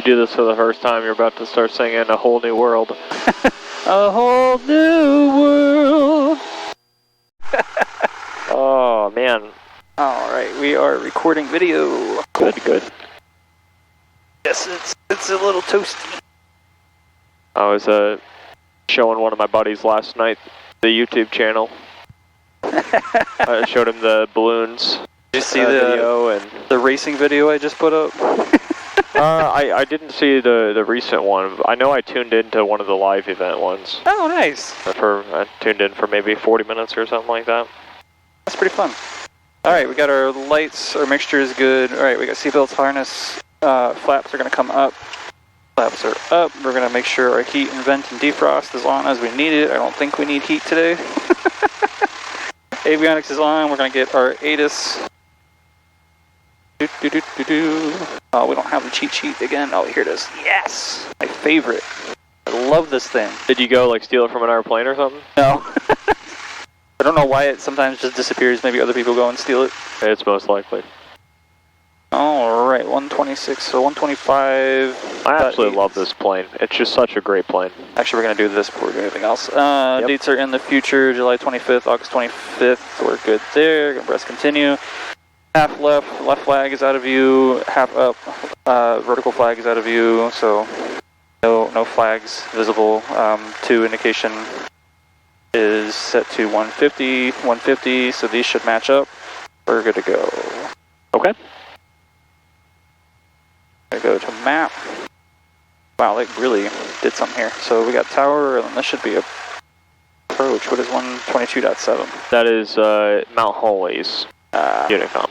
You do this for the first time, you're about to start singing A Whole New World. A whole new world. Oh, man. Alright, we are recording video. Good, good. Yes, it's a little toasty. I was showing one of my buddies last night the YouTube channel. I showed him the balloons. Did you see the video and the racing video I just put up? I didn't see the recent one. I know I tuned into one of the live event ones. Oh, nice. I tuned in for maybe 40 minutes or something like that. That's pretty fun. Alright, we got our lights, our mixture is good. Alright, we got seatbelts, harness, flaps are going to come up. Flaps are up. We're going to make sure our heat and vent and defrost is on as we need it. I don't think we need heat today. Avionics is on. We're going to get our ATIS. Oh, we don't have the cheat sheet again. Oh, here it is. Yes! My favorite. I love this thing. Did you go like steal it from an airplane or something? No. I don't know why it sometimes just disappears. Maybe other people go and steal it. It's most likely. Alright, 126, so 125. I absolutely love this plane. It's just such a great plane. Actually, we're going to do this before we do anything else. Dates are in the future, July 25th, August 25th. We're good there. Going to press continue. Half left flag is out of view. Half up, vertical flag is out of view. So no flags visible. 2 indication is set to 150, so these should match up. We're good to go. Okay. I go to map. Wow, they really did something here. So we got tower, and this should be a approach. What is 122.7? That is Mount Holly's Unicom.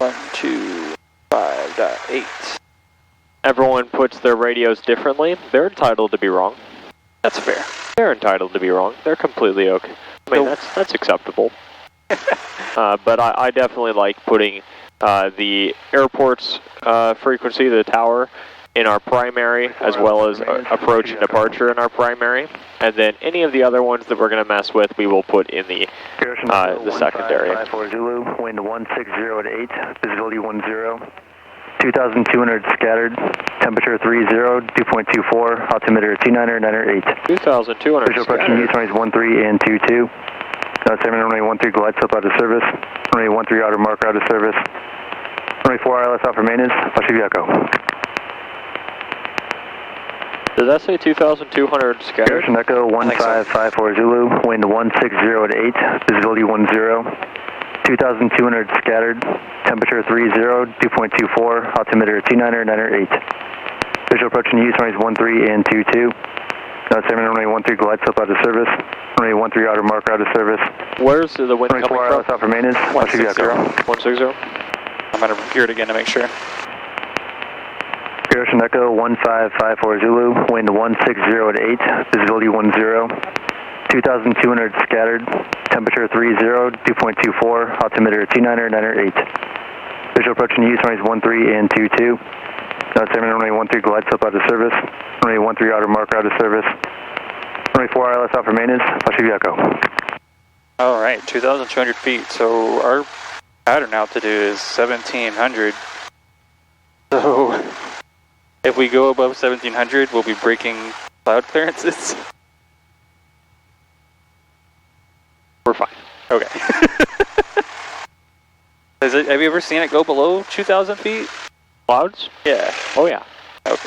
125.8. Everyone puts their radios differently. They're entitled to be wrong. That's fair. They're entitled to be wrong. They're completely okay. I mean, that's acceptable. But I definitely like putting the airport's frequency, the tower, in our primary, as well as approach and departure in our primary. And then any of the other ones that we're going to mess with, we will put in the secondary. 54 Zulu, wind 160 at 8, visibility 10. 2,200 scattered, temperature 30, 2.24, altimeter 29908. 2,200 Visual approaching use runways 13 and 22. 7 runway 13 glide slope out of service. Runway 13 outer marker out of service. Runway 4 ILS out for maintenance. Pacific Echo. Does that say 2,200 scattered? Ocean Echo 1554 Zulu, wind 160 at 8, visibility 10. 2,200 scattered, temperature 30, 2.24, altimeter 29908. Visual approaching use runways 13 and 22. 7 runway 13 glide slope out of service. Runway 13 outer marker out of service. Where's the wind runway coming 4 ILS from? out for maintenance. 160. 160? I'm going to hear it again to make sure. Ocean Echo 1554 Zulu, wind 160 at 8, visibility 10. 2,200 scattered, temperature 30, 2.24, altimeter 29908. Visual approaching use runways 13 and 22. 7 runway 13 glide slope out of service. Runway 13 outer marker out of service. Runway 4 ILS out for maintenance. Pacific Echo. Alright, 2,200 feet. So our pattern altitude is 1,700. So if we go above 1,700, we'll be breaking cloud clearances. We're fine. Okay. Have you ever seen it go below 2,000 feet? Clouds? Yeah. Oh, yeah.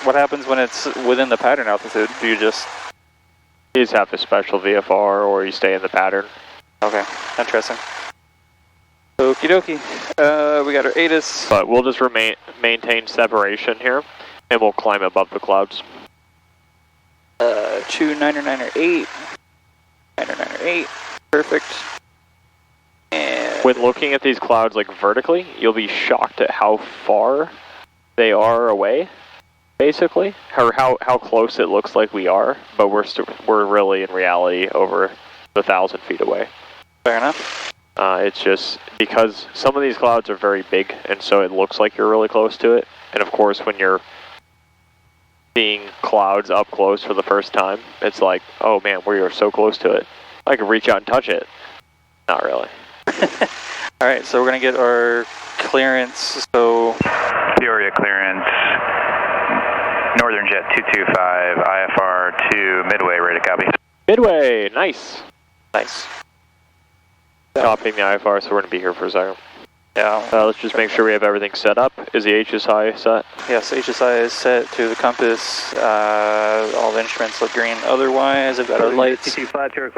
What happens when it's within the pattern altitude? Do you just... You just have a special VFR, or you stay in the pattern. Okay, interesting. Okie dokie. We got our ATIS. But we'll just maintain separation here, and we'll climb above the clouds. 29908. 998. Perfect. And when looking at these clouds like vertically, you'll be shocked at how far they are away, basically, or how close it looks like we are, but we're really in reality over 1,000 feet away. Fair enough. It's just because some of these clouds are very big, and so it looks like you're really close to it. And of course, when you're seeing clouds up close for the first time, it's like, oh man, we are so close to it. I could reach out and touch it. Not really. Alright, so we're going to get our clearance, so... Area clearance Northern Jet 225, IFR to Midway, ready to copy. Midway, nice. Nice. Copying the IFR, so we're going to be here for a second. Yeah. Let's just make sure we have everything set up. Is the HSI set? Yes, HSI is set to the compass. All the instruments look green. Otherwise, I've got our lights. Key buffer,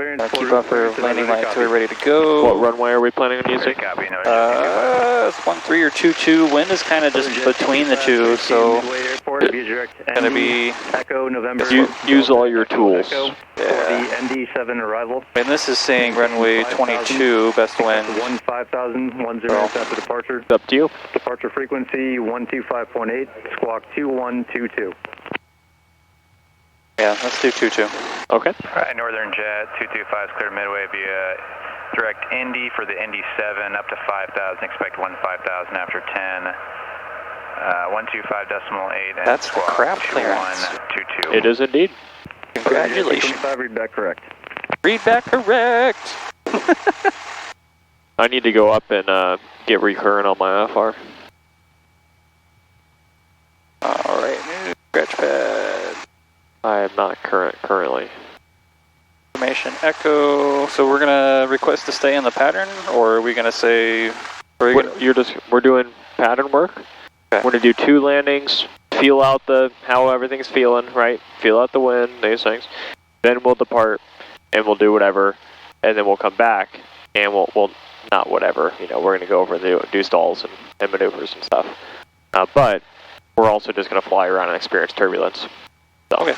landing lights, so we're ready to go. What runway are we planning on using? It's 13 or 22. Wind is kind of just between the two, so it's going to be... Echo November. Use all your tools. Yeah. The ND7 arrival. And this is saying runway 22, best wind. 15,000, 10 after departure. It's up to you. Departure frequency 125.8, squawk 2122. Yeah, let's do 22. Okay. Alright, Northern Jet 225 is clear Midway via direct Indy for the ND7 up to 5,000, expect 15,000 after 10. 125.8 and that's squawk crap clearance. 2122. It is indeed. Congratulations. Read back correct. Read back correct. I need to go up and get recurrent on my IFR. Alright, new scratch pad. I am not currently. Information echo. So we're gonna request to stay in the pattern, or are we gonna say? We're doing pattern work. Okay. We're gonna do 2 landings. Feel out how everything's feeling, right? Feel out the wind, these things. Then we'll depart, and we'll do whatever, and then we'll come back, and we'll not whatever. You know, we're gonna go over and do stalls and maneuvers and stuff. But we're also just gonna fly around and experience turbulence. So, okay.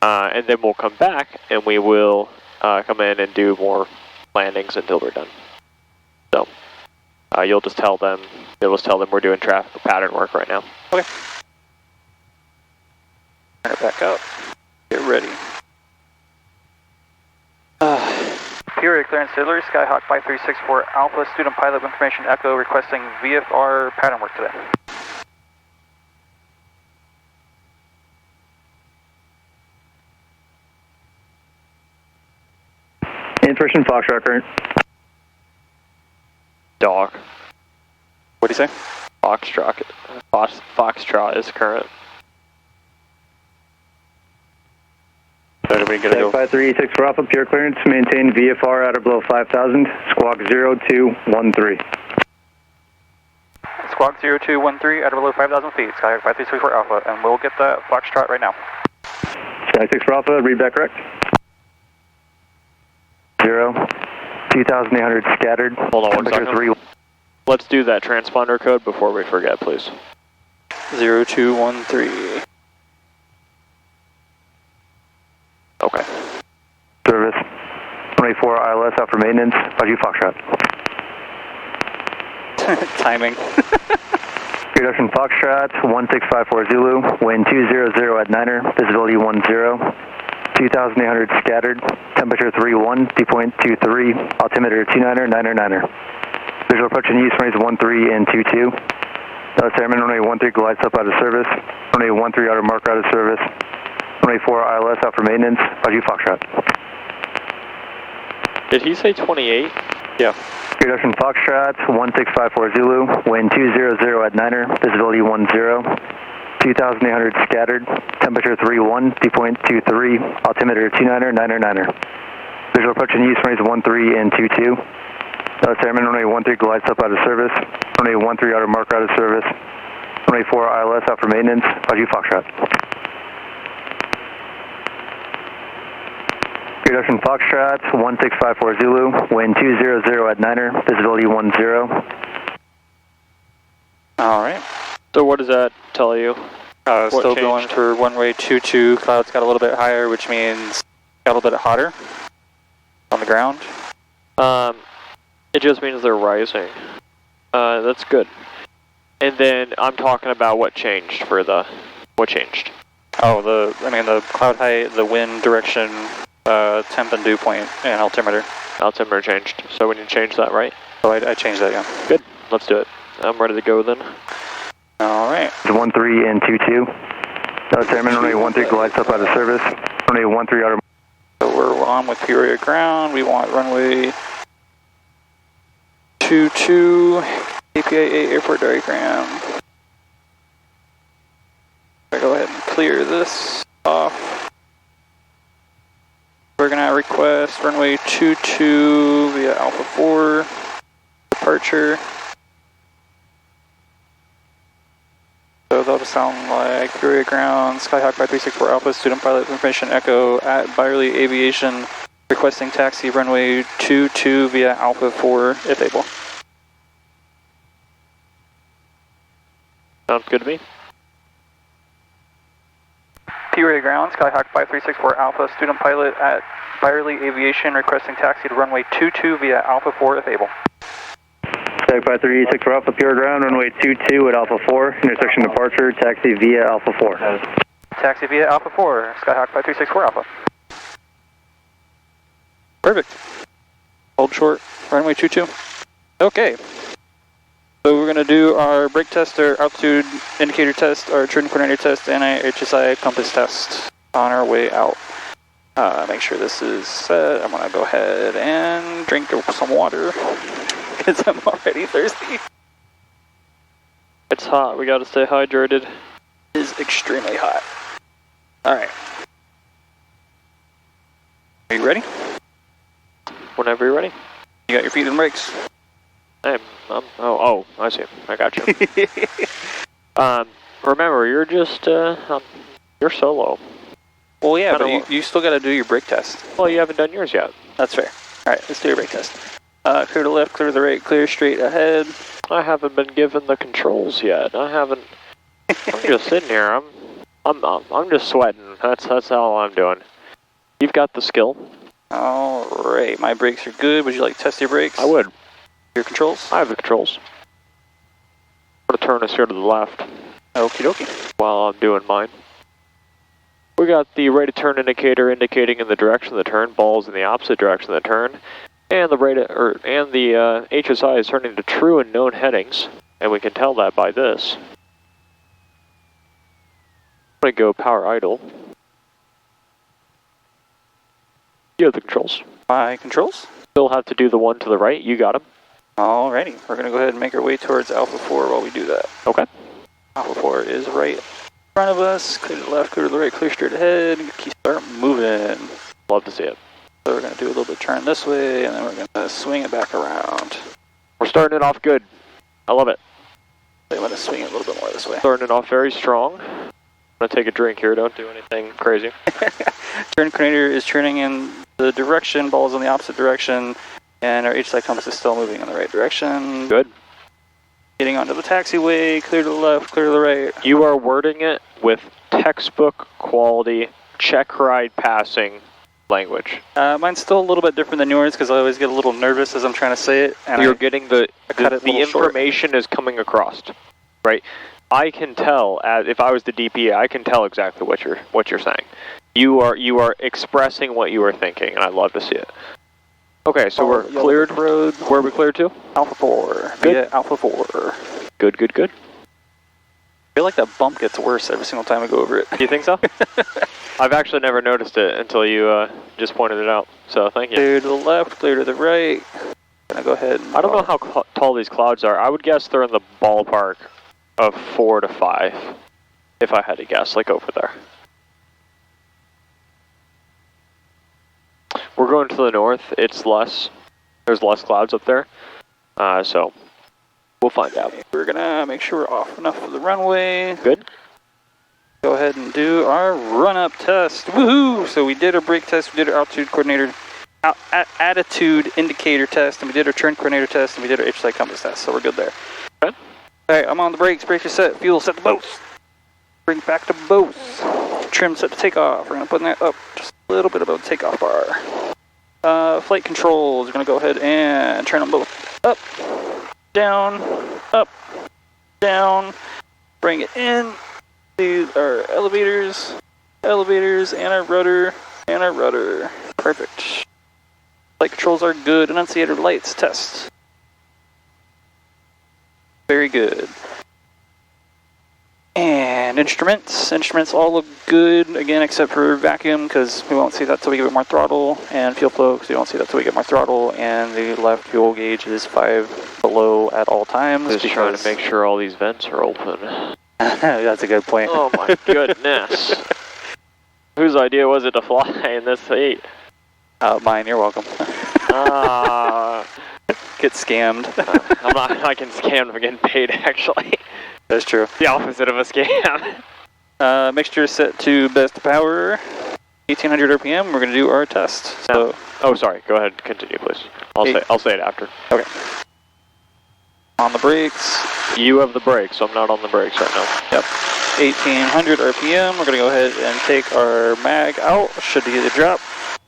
And then we'll come back and we will come in and do more landings until we're done. So you'll just tell them we're doing traffic pattern work right now. Okay. Turn it back up. Get ready. Peoria clearance Sidler, Skyhawk 5364 Alpha, student pilot information echo requesting VFR pattern work today. Inversion Foxtrot current. Dog. What do you say? Foxtrot is current. So are we gonna go? 5386 for Alpha, pure clearance, maintain VFR outer below 5,000, squawk 0213. Squawk 0213 outer below 5,000 feet, Skyhawk 5364 Alpha, and we'll get that Foxtrot right now. Sky 6 for Alpha, read back correct. 2,800 scattered. Hold on 1 second. 3. Let's do that transponder code before we forget, please. 0213. Okay. Service 24 ILS out for maintenance. Roger, Foxtrot. Timing. Reduction Foxtrot 1654 Zulu, wind 200 at 9er, visibility 10. 2,800 scattered, temperature 31, dew point 23, altimeter 29er, 9er. Visual approach and use runways 13 and 22. Airman runway 13 glides up out of service, runway 13 outer marker out of service, runway 4 ILS out for maintenance, Roger, Foxtrot. Did he say 28? Yeah. Reduction Foxtrot 1654 Zulu, wind 200 at 9er, visibility 10. 2,800 scattered, temperature 31, dew point 23, altimeter 29er, 9er. Visual approach and use runways 13 and 22. Airman runway 13 glides up out of service, runway 13 outer marker out of service, runway 4 ILS out for maintenance, Roger, Foxtrot. Reduction Foxtrot 1654 Zulu, wind 200 at 9er, visibility 10. Alright. So what does that tell you? Still changed? going for runway 22. Clouds got a little bit higher, which means got a little bit hotter on the ground. It just means they're rising. That's good. And then I'm talking about what changed what changed? Oh, the cloud height, the wind direction, temp and dew point, and altimeter. Altimeter changed, so we need to change that, right? Oh, I changed that, yeah. Good, let's do it. I'm ready to go then. Alright. 13 and 22. Airman runway 13 glides up out of service, runway 13 outer. So we're on with Peoria ground. We want runway 22, APA 8 airport diagram. Go ahead and clear this off. We're gonna request runway 22 via Alpha 4 departure. So that'll just sound like Peoria Ground, Skyhawk 5364 Alpha, student pilot information echo at Byerly Aviation, requesting taxi runway 22 via Alpha 4 if able. Sounds good to me. Peoria Ground, Skyhawk 5364 Alpha, student pilot at Byerly Aviation, requesting taxi to runway 22 via Alpha 4 if able. Skyhawk 5364 Alpha, Pure Ground, runway 22 at Alpha 4, intersection departure, taxi via Alpha 4. Taxi via Alpha 4, Skyhawk 5364 Alpha. Perfect. Hold short, runway 22. Okay. So we're going to do our brake test, our altitude indicator test, our turn coordinator test, and a HSI compass test on our way out. Make sure this is set. I'm going to go ahead and drink some water because I'm already thirsty. It's hot. We got to stay hydrated. It is extremely hot. All right. Are you ready? Whenever you're ready. You got your feet in brakes. Oh, I see. I got you. Remember, you're just, you're solo. Well, yeah, but you still got to do your brake test. Well, you haven't done yours yet. That's fair. All right, let's do your brake test. Clear to the left, clear to the right, clear straight ahead. I haven't been given the controls yet. I'm just sitting here. I'm just sweating. That's all I'm doing. You've got the skill. All right, my brakes are good. Would you like to test your brakes? I would. Your controls? I have the controls. I'm gonna turn us here to the left. Okie dokie. While I'm doing mine. We got the rate of turn indicator indicating in the direction of the turn, balls in the opposite direction of the turn, and the HSI is turning to true and known headings, and we can tell that by this. I'm gonna go power idle. You have the controls. My controls? Still have to do the one to the right. You got them. Alrighty, we're going to go ahead and make our way towards Alpha 4 while we do that. Okay. Alpha 4 is right in front of us. Clear to the left, clear to the right, clear straight ahead. Start moving. Love to see it. So we're going to do a little bit of turn this way, and then we're going to swing it back around. We're starting it off good. I love it. I'm going to swing it a little bit more this way. Starting it off very strong. I'm going to take a drink here. Don't do anything crazy. Turn coordinator is turning in the direction, balls in the opposite direction. And our HSI compass is still moving in the right direction. Good. Getting onto the taxiway, clear to the left, clear to the right. You are wording it with textbook quality check ride passing language. Mine's still a little bit different than yours because I always get a little nervous as I'm trying to say it. And you're getting the information short. Is coming across, right? I can tell, if I was the DPA, I can tell exactly what you're saying. You are expressing what you are thinking, and I love to see it. Okay, so we're cleared. Road. Where are we cleared to? Alpha 4. Good. Yeah, Alpha 4. Good, good, good. I feel like that bump gets worse every single time I go over it. You think so? I've actually never noticed it until you just pointed it out, so thank you. Clear to the left, clear to the right. Gonna go ahead and... I don't know how tall these clouds are. I would guess they're in the ballpark of 4 to 5, if I had to guess, like over there. We're going to the north. It's less. There's less clouds up there. So we'll find out. We're gonna make sure we're off enough for the runway. Good. Go ahead and do our run-up test. Woohoo! So we did our brake test, we did our altitude coordinator, attitude indicator test, and we did our turn coordinator test, and we did our HSI compass test. So we're good there. Okay. All right, I'm on the brakes. Brakes are set. Fuel set to both. Bring back to both. Trim set to takeoff. We're gonna put that up just a little bit above the takeoff bar. Flight controls, we're going to go ahead and turn them both up, down, up, down, bring it in. These are elevators, and our rudder, Perfect. Flight controls are good. Annunciator lights test. Very good. And instruments all look good, again, except for vacuum, because we won't see that till we give it more throttle, and fuel flow, because we won't see that till we get more throttle, and the left fuel gauge is 5 below at all times. Just trying to make sure all these vents are open. That's a good point. Oh my goodness. Whose idea was it to fly in this heat? Mine, you're welcome. Get scammed. I'm not getting scammed, I'm getting paid actually. That's true. The opposite of a scam. Mixture set to best power, 1800 RPM. We're going to do our test. So, oh, sorry. Go ahead. Continue, please. I'll say it after. Okay. On the brakes. You have the brakes, so I'm not on the brakes right now. Yep. 1800 RPM. We're going to go ahead and take our mag out. Should get a drop.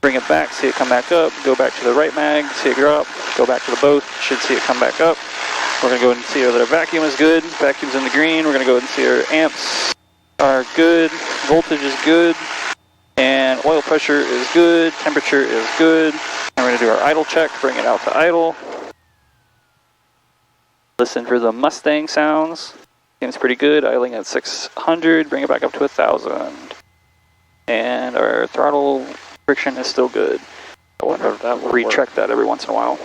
Bring it back. See it come back up. Go back to the right mag. See it drop. Go back to the both. Should see it come back up. We're going to go ahead and see whether the vacuum is good. Vacuum's in the green. We're going to go ahead and see our amps are good. Voltage is good. And oil pressure is good. Temperature is good. And we're going to do our idle check. Bring it out to idle. Listen for the Mustang sounds. Seems pretty good. Idling at 600. Bring it back up to 1,000. And our throttle friction is still good. I wonder if that will recheck that every once in a while.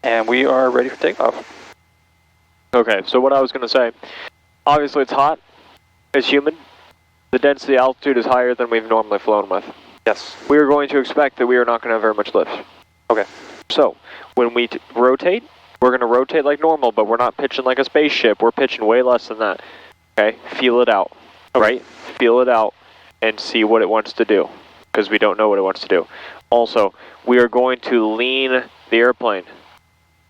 And we are ready for takeoff. Okay, so what I was going to say, obviously it's hot, it's humid, the density altitude is higher than we've normally flown with. Yes. We are going to expect that we are not going to have very much lift. Okay. So, when we rotate, we're going to rotate like normal, but we're not pitching like a spaceship, we're pitching way less than that. Okay, feel it out, right? Feel it out and see what it wants to do, because we don't know what it wants to do. Also, we are going to lean the airplane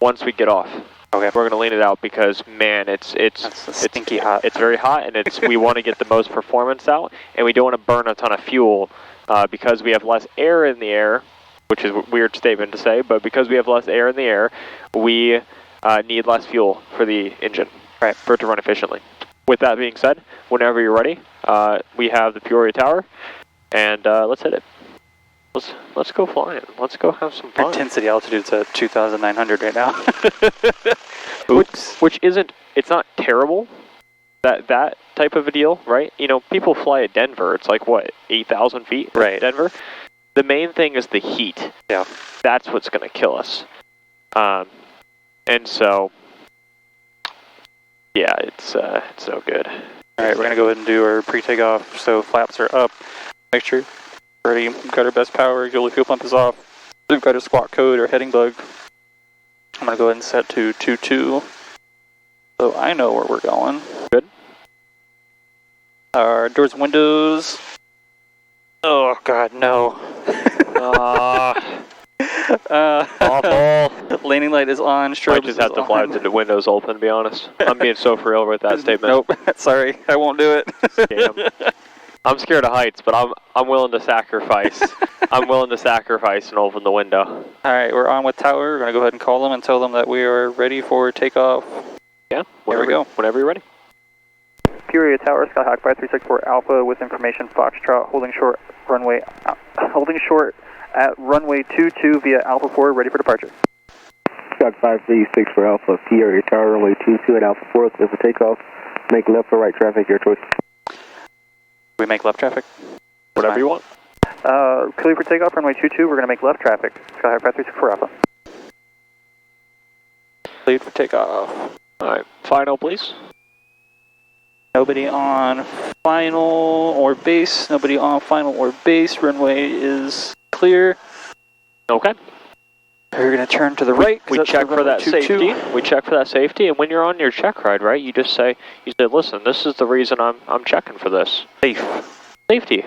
once we get off. Okay, we're going to lean it out because, man, it's stinky hot. It's very hot, and we want to get the most performance out, and we don't want to burn a ton of fuel because we have less air in the air, which is a weird statement to say, but because we have less air in the air, we need less fuel for the engine, right, for it to run efficiently. With that being said, whenever you're ready, we have the Peoria Tower, and let's hit it. Let's go flying. Let's go have some fun. Our intensity altitude's at 2,900 right now. which isn't, it's not terrible, that type of a deal, right? You know, people fly at Denver, it's like, what, 8,000 feet? Right. Denver? The main thing is the heat. Yeah. That's what's going to kill us. And so, yeah, it's so good. All right, we're going to go ahead and do our pre-takeoff. So flaps are up. Make sure ready. We've got our best power. Auxiliary fuel pump is off. We've got our squawk code, our heading bug. I'm going to go ahead and set to 22. So I know where we're going. Good. Our doors and windows. Oh, God, no. Awful. Landing light is on. I just have to fly with the windows open, to be honest. I'm being so for real with that statement. Nope. Sorry, I won't do it. Scam. I'm scared of heights, but I'm willing to sacrifice. I'm willing to sacrifice and open the window. All right, we're on with tower. We're going to go ahead and call them and tell them that we are ready for takeoff. Yeah, here we go. Whenever you're ready. Peoria Tower, Skyhawk 5364 Alpha with information Foxtrot holding short at runway 22 via Alpha 4, ready for departure. Skyhawk 5364 Alpha, Peoria Tower, runway 22 at Alpha 4, clear for takeoff. Make left or right traffic, your choice. We make left traffic? Whatever you want. Clear for takeoff, runway 22, we're going to make left traffic. Skyhawk 5364 Alpha. Cleared for takeoff. Alright, final please. Nobody on final or base. Nobody on final or base. Runway is clear. Okay. We're going to turn to the right. We check for that safety. We check for that safety, and when you're on your check ride, right, you just say, listen, this is the reason I'm checking for this. Safety.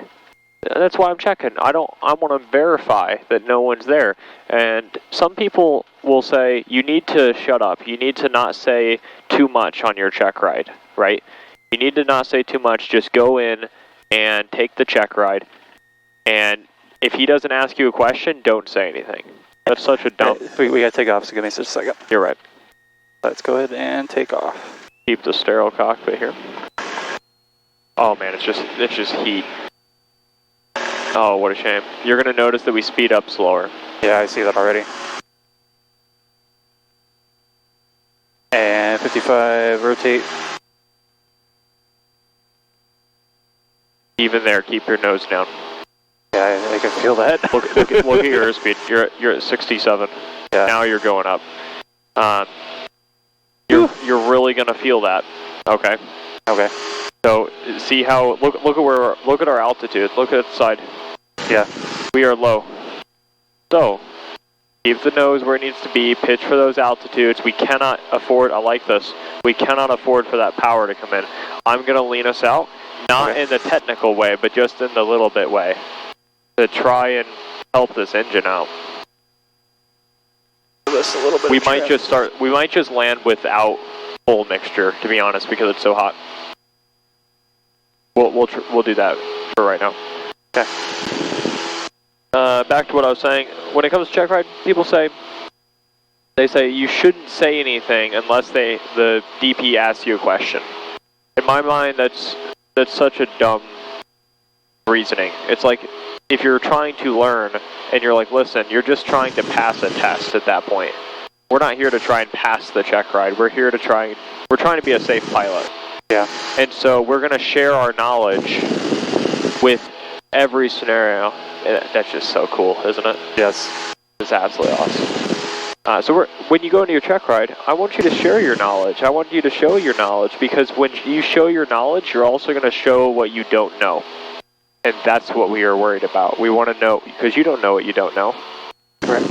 That's why I'm checking. I want to verify that no one's there. And some people will say, you need to shut up. You need to not say too much on your check ride, right? You need to not say too much. Just go in and take the check ride. And if he doesn't ask you a question, don't say anything. That's such a dumb... We got to take off, so give me just a second. You're right. Let's go ahead and take off. Keep the sterile cockpit here. Oh man, it's just heat. Oh, what a shame. You're going to notice that we speed up slower. Yeah, I see that already. And 55, rotate. Even there, keep your nose down. Yeah, I can feel that. look at your airspeed. You're at 67. Yeah. Now you're going up. You're really gonna feel that. Okay. Okay. So see how look at our altitude. Look at the side. Yeah. We are low. So keep the nose where it needs to be. Pitch for those altitudes. We cannot afford. I like this. We cannot afford for that power to come in. I'm gonna lean us out, not in the technical way, but just in the little bit way, to try and help this engine out. This a little bit. We might just land without full mixture, to be honest, because it's so hot. We'll do that for right now. Okay. Back to what I was saying. When it comes to check ride, people say you shouldn't say anything unless the DP asks you a question. In my mind, that's such a dumb reasoning. It's like if you're trying to learn and you're like, listen, you're just trying to pass a test at that point. We're not here to try and pass the check ride. We're trying to be a safe pilot. Yeah. And so we're going to share our knowledge with every scenario. That's just so cool, isn't it? Yes. It's absolutely awesome. So when you go into your check ride, I want you to share your knowledge. I want you to show your knowledge, because when you show your knowledge, you're also going to show what you don't know. And that's what we are worried about. We want to know, because you don't know what you don't know. Correct.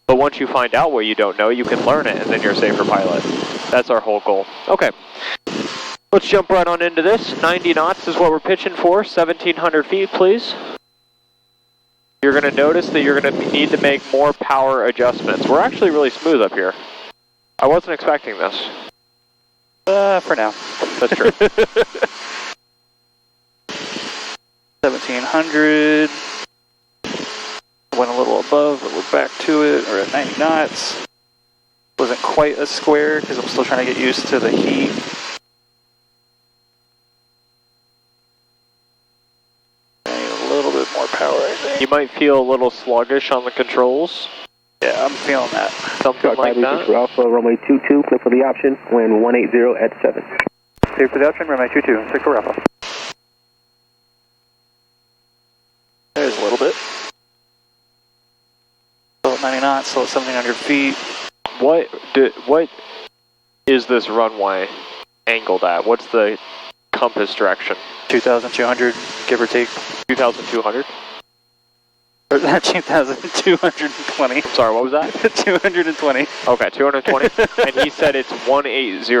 But once you find out what you don't know, you can learn it, and then you're a safer pilot. That's our whole goal. Okay. Let's jump right on into this. 90 knots is what we're pitching for. 1,700 feet, please. You're going to notice that you're going to need to make more power adjustments. We're actually really smooth up here. I wasn't expecting this. For now. That's true. 1,700. Went a little above, but we're back to it. We're at 90 knots. Wasn't quite a square because I'm still trying to get used to the heat. I need a little bit more power, I think. You might feel a little sluggish on the controls. Yeah, I'm feeling that. Something like that. Alpha, runway 22, clear for the option, wind 180 at 7. Clear for the option, runway 22, 6 for Alpha. There's a little bit. Still at 90 knots, still at 1,700 feet. What is this runway angled at? What's the compass direction? 2,200, give or take. 2,200? Or 2,220. Sorry, what was that? 220. Okay, 220. And he said it's 180,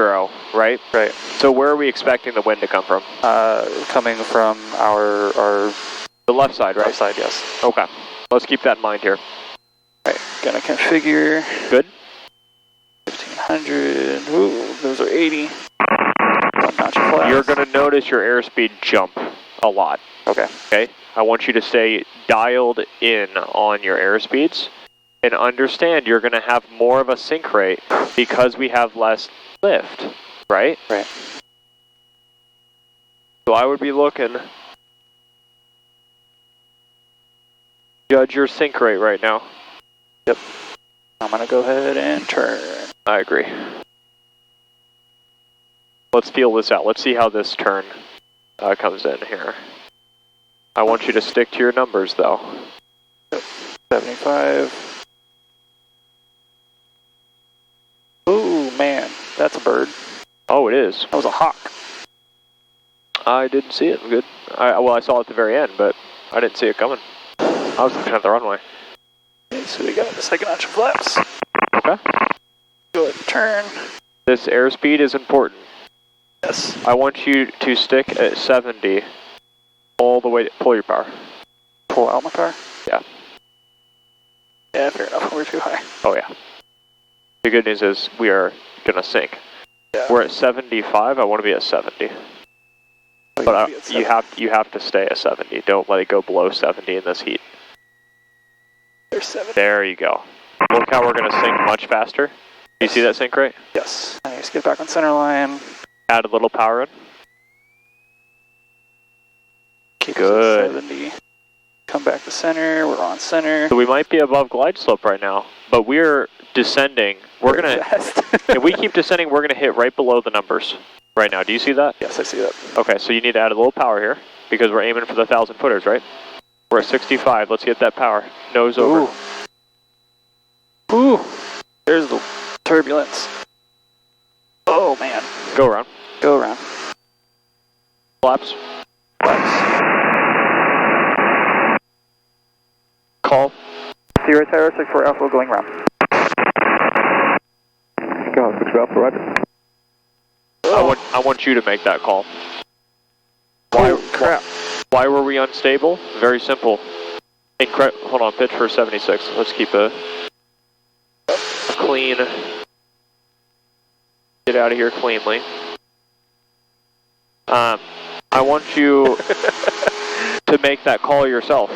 right? Right. So where are we expecting the wind to come from? Coming from the left side, right? Left side, yes. Okay. Let's keep that in mind here. Right, gonna configure. Good. 1,500. Ooh, those are 80. You're gonna notice your airspeed jump a lot. Okay. Okay? I want you to stay dialed in on your airspeeds and understand you're gonna have more of a sink rate because we have less lift, right? Right. So I would be looking. Judge your sink rate right now. Yep. I'm gonna go ahead and turn. I agree. Let's feel this out. Let's see how this turn comes in here. I want you to stick to your numbers, though. 75. Ooh, man, that's a bird. Oh, it is. That was a hawk. I didn't see it. Good. Well, I saw it at the very end, but I didn't see it coming. I was looking at the runway. Okay, so we got the second notch of flaps. Okay. Go ahead and turn. This airspeed is important. Yes. I want you to stick at 70 all the way. Pull your power. Pull out my power? Yeah. Yeah, fair enough. We're too high. Oh, yeah. The good news is we are going to sink. Yeah. We're at 75. I want to be at 70. But you have to stay at 70. Don't let it go below 70 in this heat. There's 70. There you go. Look how we're going to sink much faster. Do you see that sink rate? Yes. I need to get back on center line. Add a little power in. Keep Good. 70. Come back to center. We're on center. So we might be above glide slope right now, but we're descending. We're going to, if we keep descending, we're going to hit right below the numbers right now. Do you see that? Yes, I see that. Okay, so you need to add a little power here because we're aiming for the 1,000 footers, right? We're at 65. Let's get that power. Nose over. Ooh. Ooh. There's the turbulence. Go around. Go around. Flaps. Flaps. Call. Sierra Tower 64 Alpha going round. Go, 64 Alpha, roger. I want you to make that call. Why, crap. Why were we unstable? Very simple. Hold on, pitch for 76. Let's keep a clean. Get out of here cleanly. I want you to make that call yourself.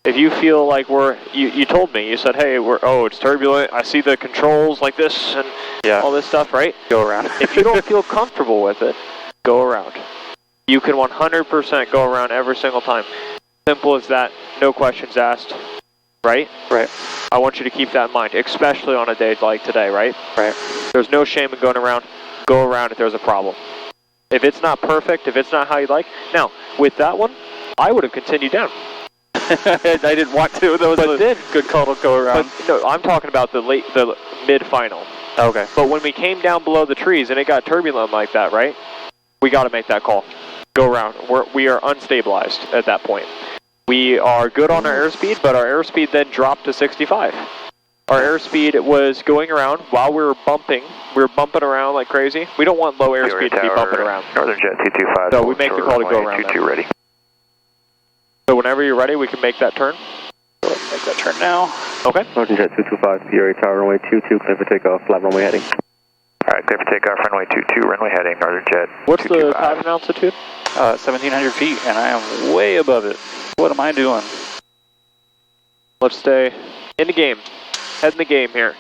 If you feel like you told me, you said, hey, it's turbulent, I see the controls like this and all this stuff, right? Go around. If you don't feel comfortable with it, go around. You can 100% go around every single time. Simple as that, no questions asked, right? Right. I want you to keep that in mind, especially on a day like today, right? Right. There's no shame in going around. Go around if there's a problem. If it's not perfect, if it's not how you like. Now, with that one, I would have continued down. I didn't want to. That was a good call to go around. But no, I'm talking about the mid-final. Okay. But when we came down below the trees and it got turbulent like that, right? We got to make that call. Go around. We are unstabilized at that point. We are good on our airspeed, but our airspeed then dropped to 65. Our airspeed was going around while we were bumping. We were bumping around like crazy. We don't want low airspeed to be bumping around. Northern Jet 225. So we make the call to go around. 22 ready. So whenever you're ready, we can make that turn. Let's make that turn now. Okay. Northern Jet 225, Sierra Tower, runway 22, clear for takeoff, flat runway heading. Alright, clear for takeoff, runway 22, runway heading, Northern Jet. What's the pattern altitude? 1,700 feet, and I am way above it. What am I doing? Let's stay in the game. Head in the game here.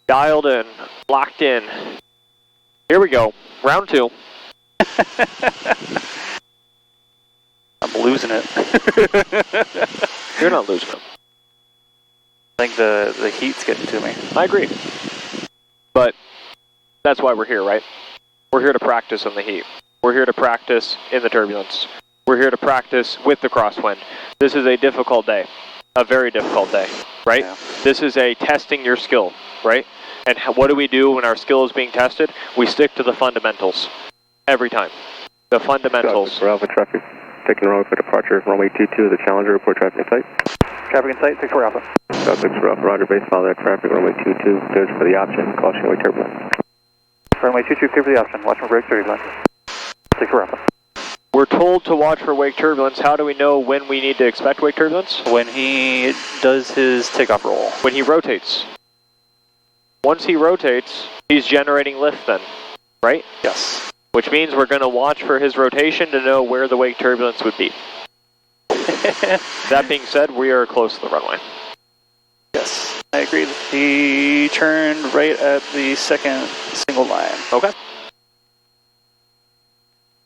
Dialed in. Locked in. Here we go. Round 2. I'm losing it. You're not losing it. I think the heat's getting to me. I agree. But that's why we're here, right? We're here to practice in the heat. We're here to practice in the turbulence. We're here to practice with the crosswind. This is a difficult day. A very difficult day, right? Yeah. This is a testing your skill, right? And what do we do when our skill is being tested? We stick to the fundamentals. Every time. The fundamentals. For Alpha traffic, taking runway for departure, runway 22, the Challenger, report traffic in sight. Traffic in sight, 64 Alpha. South 64 Alpha, roger, base, follow that traffic, runway 22, clears for the option, caution away turbulence. Runway 22, clear for the option, watch for brake turbulence. 64 Alpha. We're told to watch for wake turbulence. How do we know when we need to expect wake turbulence? When he does his takeoff roll. When he rotates. Once he rotates, he's generating lift then, right? Yes. Which means we're going to watch for his rotation to know where the wake turbulence would be. That being said, we are close to the runway. Yes, I agree. He turned right at the second single line. Okay.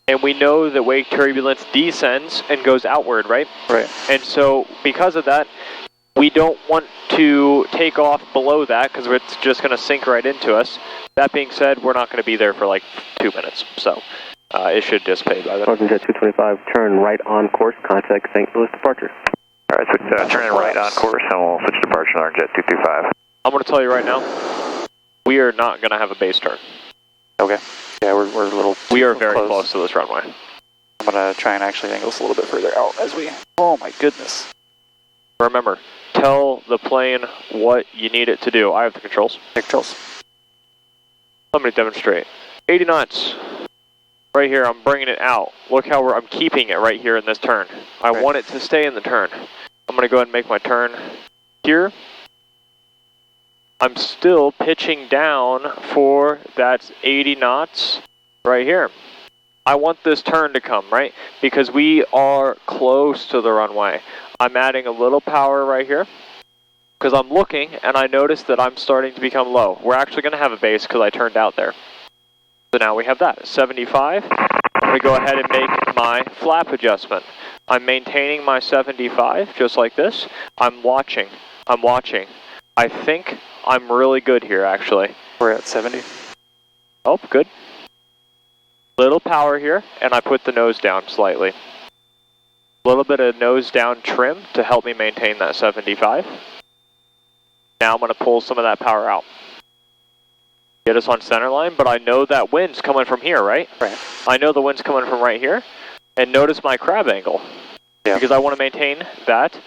And we know that wake turbulence descends and goes outward, right? Right. And so because of that, we don't want to take off below that because it's just going to sink right into us. That being said, we're not going to be there for like 2 minutes, so it should dissipate by then. Northern Jet 225, turn right on course, contact St. Louis departure. Alright, so turn in right on course and we'll switch departure Northern Jet 225. I'm going to tell you right now, we are not going to have a base turn. Okay. Yeah, we're a little We are very close to this runway. I'm going to try and actually angle us a little bit further out as we... Oh my goodness. Remember, tell the plane what you need it to do. I have the controls. Controls. Somebody demonstrate. 80 knots. Right here, I'm bringing it out. Look how I'm keeping it right here in this turn. I want it to stay in the turn. I'm going to go ahead and make my turn here. I'm still pitching down for that's 80 knots right here. I want this turn to come, right? Because we are close to the runway. I'm adding a little power right here because I'm looking and I notice that I'm starting to become low. We're actually going to have a base because I turned out there. So now we have that, 75. I'm going to go ahead and make my flap adjustment. I'm maintaining my 75 just like this. I'm watching. I think I'm really good here actually. We're at 70. Oh, good. Little power here and I put the nose down slightly. A little bit of nose down trim to help me maintain that 75. Now I'm going to pull some of that power out. get us on center line, but I know that wind's coming from here, right? Right. I know the wind's coming from right here, and notice my crab angle. Yeah. Because I want to maintain that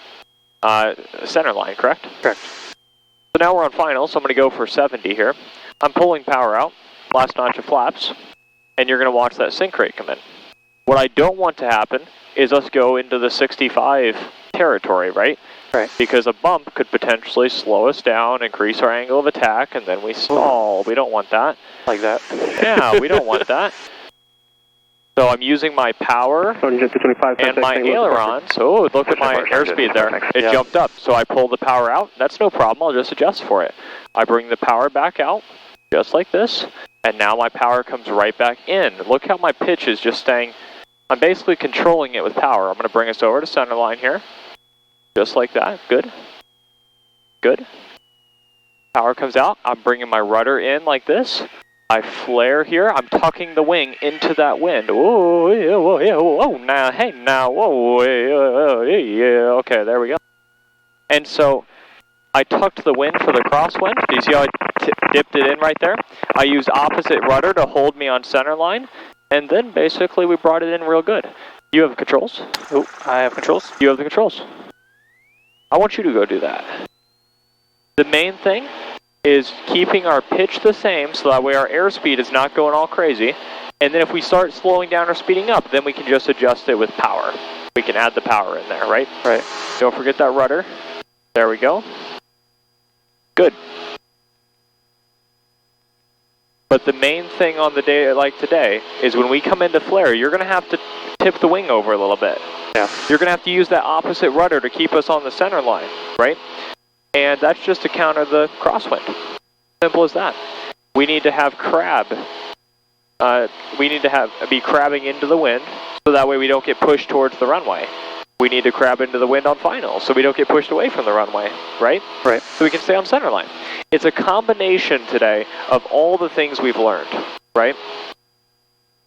center line, correct? Correct. So now we're on final, so I'm going to go for 70 here. I'm pulling power out, last notch of flaps, and you're going to watch that sink rate come in. What I don't want to happen is us go into the 65 territory, right? Right. Because a bump could potentially slow us down, increase our angle of attack, and then we stall. We don't want that. Like that? Yeah, we don't want that. So I'm using my power and my ailerons. Oh, look at my airspeed there. It jumped up. So I pull the power out. That's no problem. I'll just adjust for it. I bring the power back out, just like this. And now my power comes right back in. Look how my pitch is just staying. I'm basically controlling it with power. I'm going to bring us over to center line here. Just like that. Good. Good. Power comes out. I'm bringing my rudder in like this. I flare here. I'm tucking the wing into that wind. Whoa, yeah, whoa, yeah, whoa, now, hey, now, whoa, yeah, okay, there we go. And so I tucked the wind for the crosswind. Do you see how I dipped it in right there? I used opposite rudder to hold me on center line, and then basically we brought it in real good. You have controls? Oh, I have controls. You have the controls. I want you to go do that. The main thing is keeping our pitch the same so that way our airspeed is not going all crazy. And then if we start slowing down or speeding up, then we can just adjust it with power. We can add the power in there, right? Right. Don't forget that rudder. There we go. Good. But the main thing on the day like today is when we come into flare, you're going to have to tip the wing over a little bit. Yeah. You're going to have to use that opposite rudder to keep us on the center line, right? And that's just to counter the crosswind. Simple as that. We need to have crab. We need to be crabbing into the wind so that way we don't get pushed towards the runway. We need to crab into the wind on final so we don't get pushed away from the runway, right? Right. So we can stay on center line. It's a combination today of all the things we've learned, right?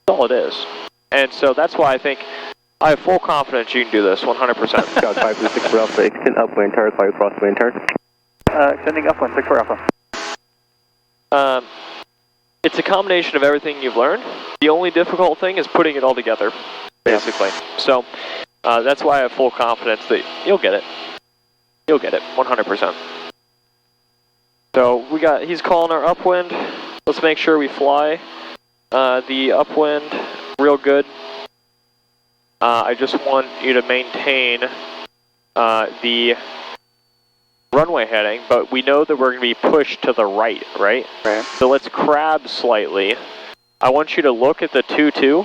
That's all it is. And so that's why I think I have full confidence you can do this, 100%. Scout 526 for Alpha, extend upwind, turn, fire crosswind, turn. Extending upwind, 6 for Alpha. It's a combination of everything you've learned. The only difficult thing is putting it all together, basically. Yeah. So that's why I have full confidence that you'll get it. You'll get it, 100%. So he's calling our upwind. Let's make sure we fly the upwind real good. I just want you to maintain the runway heading, but we know that we're going to be pushed to the right, right? Right. So let's crab slightly. I want you to look at the 2-2,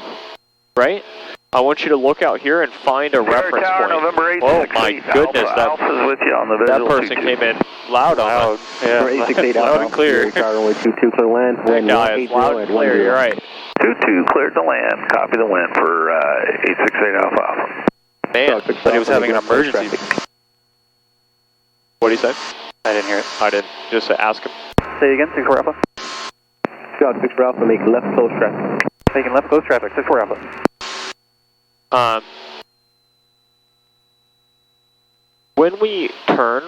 right? I want you to look out here and find a reference point. November 8, oh my goodness, Alpha's with you on the that person came in loud on it. Yeah, loud and clear. Tower runway 22, clear land. That guy is loud and clear, you're right. 2-2 cleared to land. Copy the wind for 868 Alpha. Man, but he was having an emergency. What did he say? I didn't hear it. I didn't. Just ask him. Say again, 6 for Alpha. Scout 6 for Alpha, make left close traffic. Making left close traffic, 6 for Alpha. When we turn,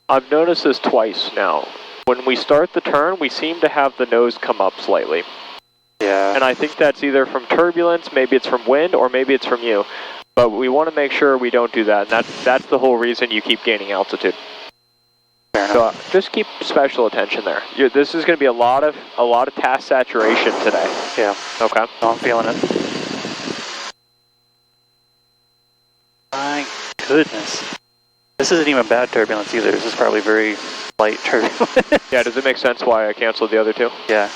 I've noticed this twice now. When we start the turn, we seem to have the nose come up slightly. Yeah. And I think that's either from turbulence, maybe it's from wind, or maybe it's from you. But we want to make sure we don't do that, and that's the whole reason you keep gaining altitude. Fair enough. So just keep special attention there. This is going to be a lot of task saturation today. Yeah. Okay. Oh, I'm feeling it. My goodness. This isn't even bad turbulence either. This is probably very light turbulence. Yeah, does it make sense why I canceled the other two? Yeah.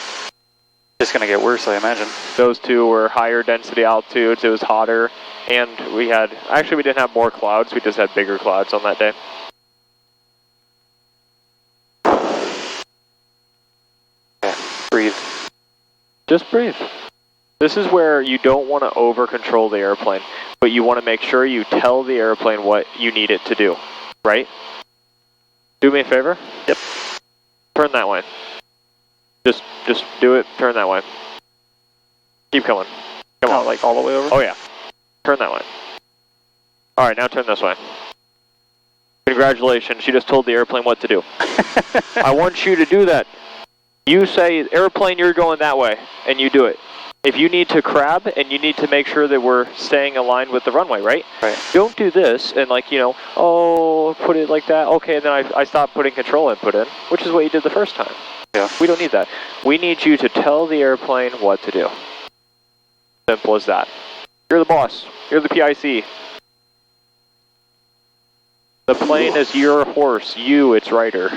It's going to get worse, I imagine. Those two were higher density altitudes, it was hotter, and we didn't have more clouds, we just had bigger clouds on that day. Yeah, breathe. Just breathe. This is where you don't want to over-control the airplane, but you want to make sure you tell the airplane what you need it to do, right? Do me a favor? Yep. Turn that way. Just do it, turn that way. Keep going. Come on. Like all the way over? Oh yeah. Turn that way. Alright, now turn this way. Congratulations, you just told the airplane what to do. I want you to do that. You say, airplane, you're going that way, and you do it. If you need to crab and you need to make sure that we're staying aligned with the runway, right? Right. Don't do this and like, you know, oh, put it like that. Okay, and then I stopped putting control input in, which is what you did the first time. Yeah. We don't need that. We need you to tell the airplane what to do. Simple as that. You're the boss. You're the PIC. The plane is your horse. You, its rider.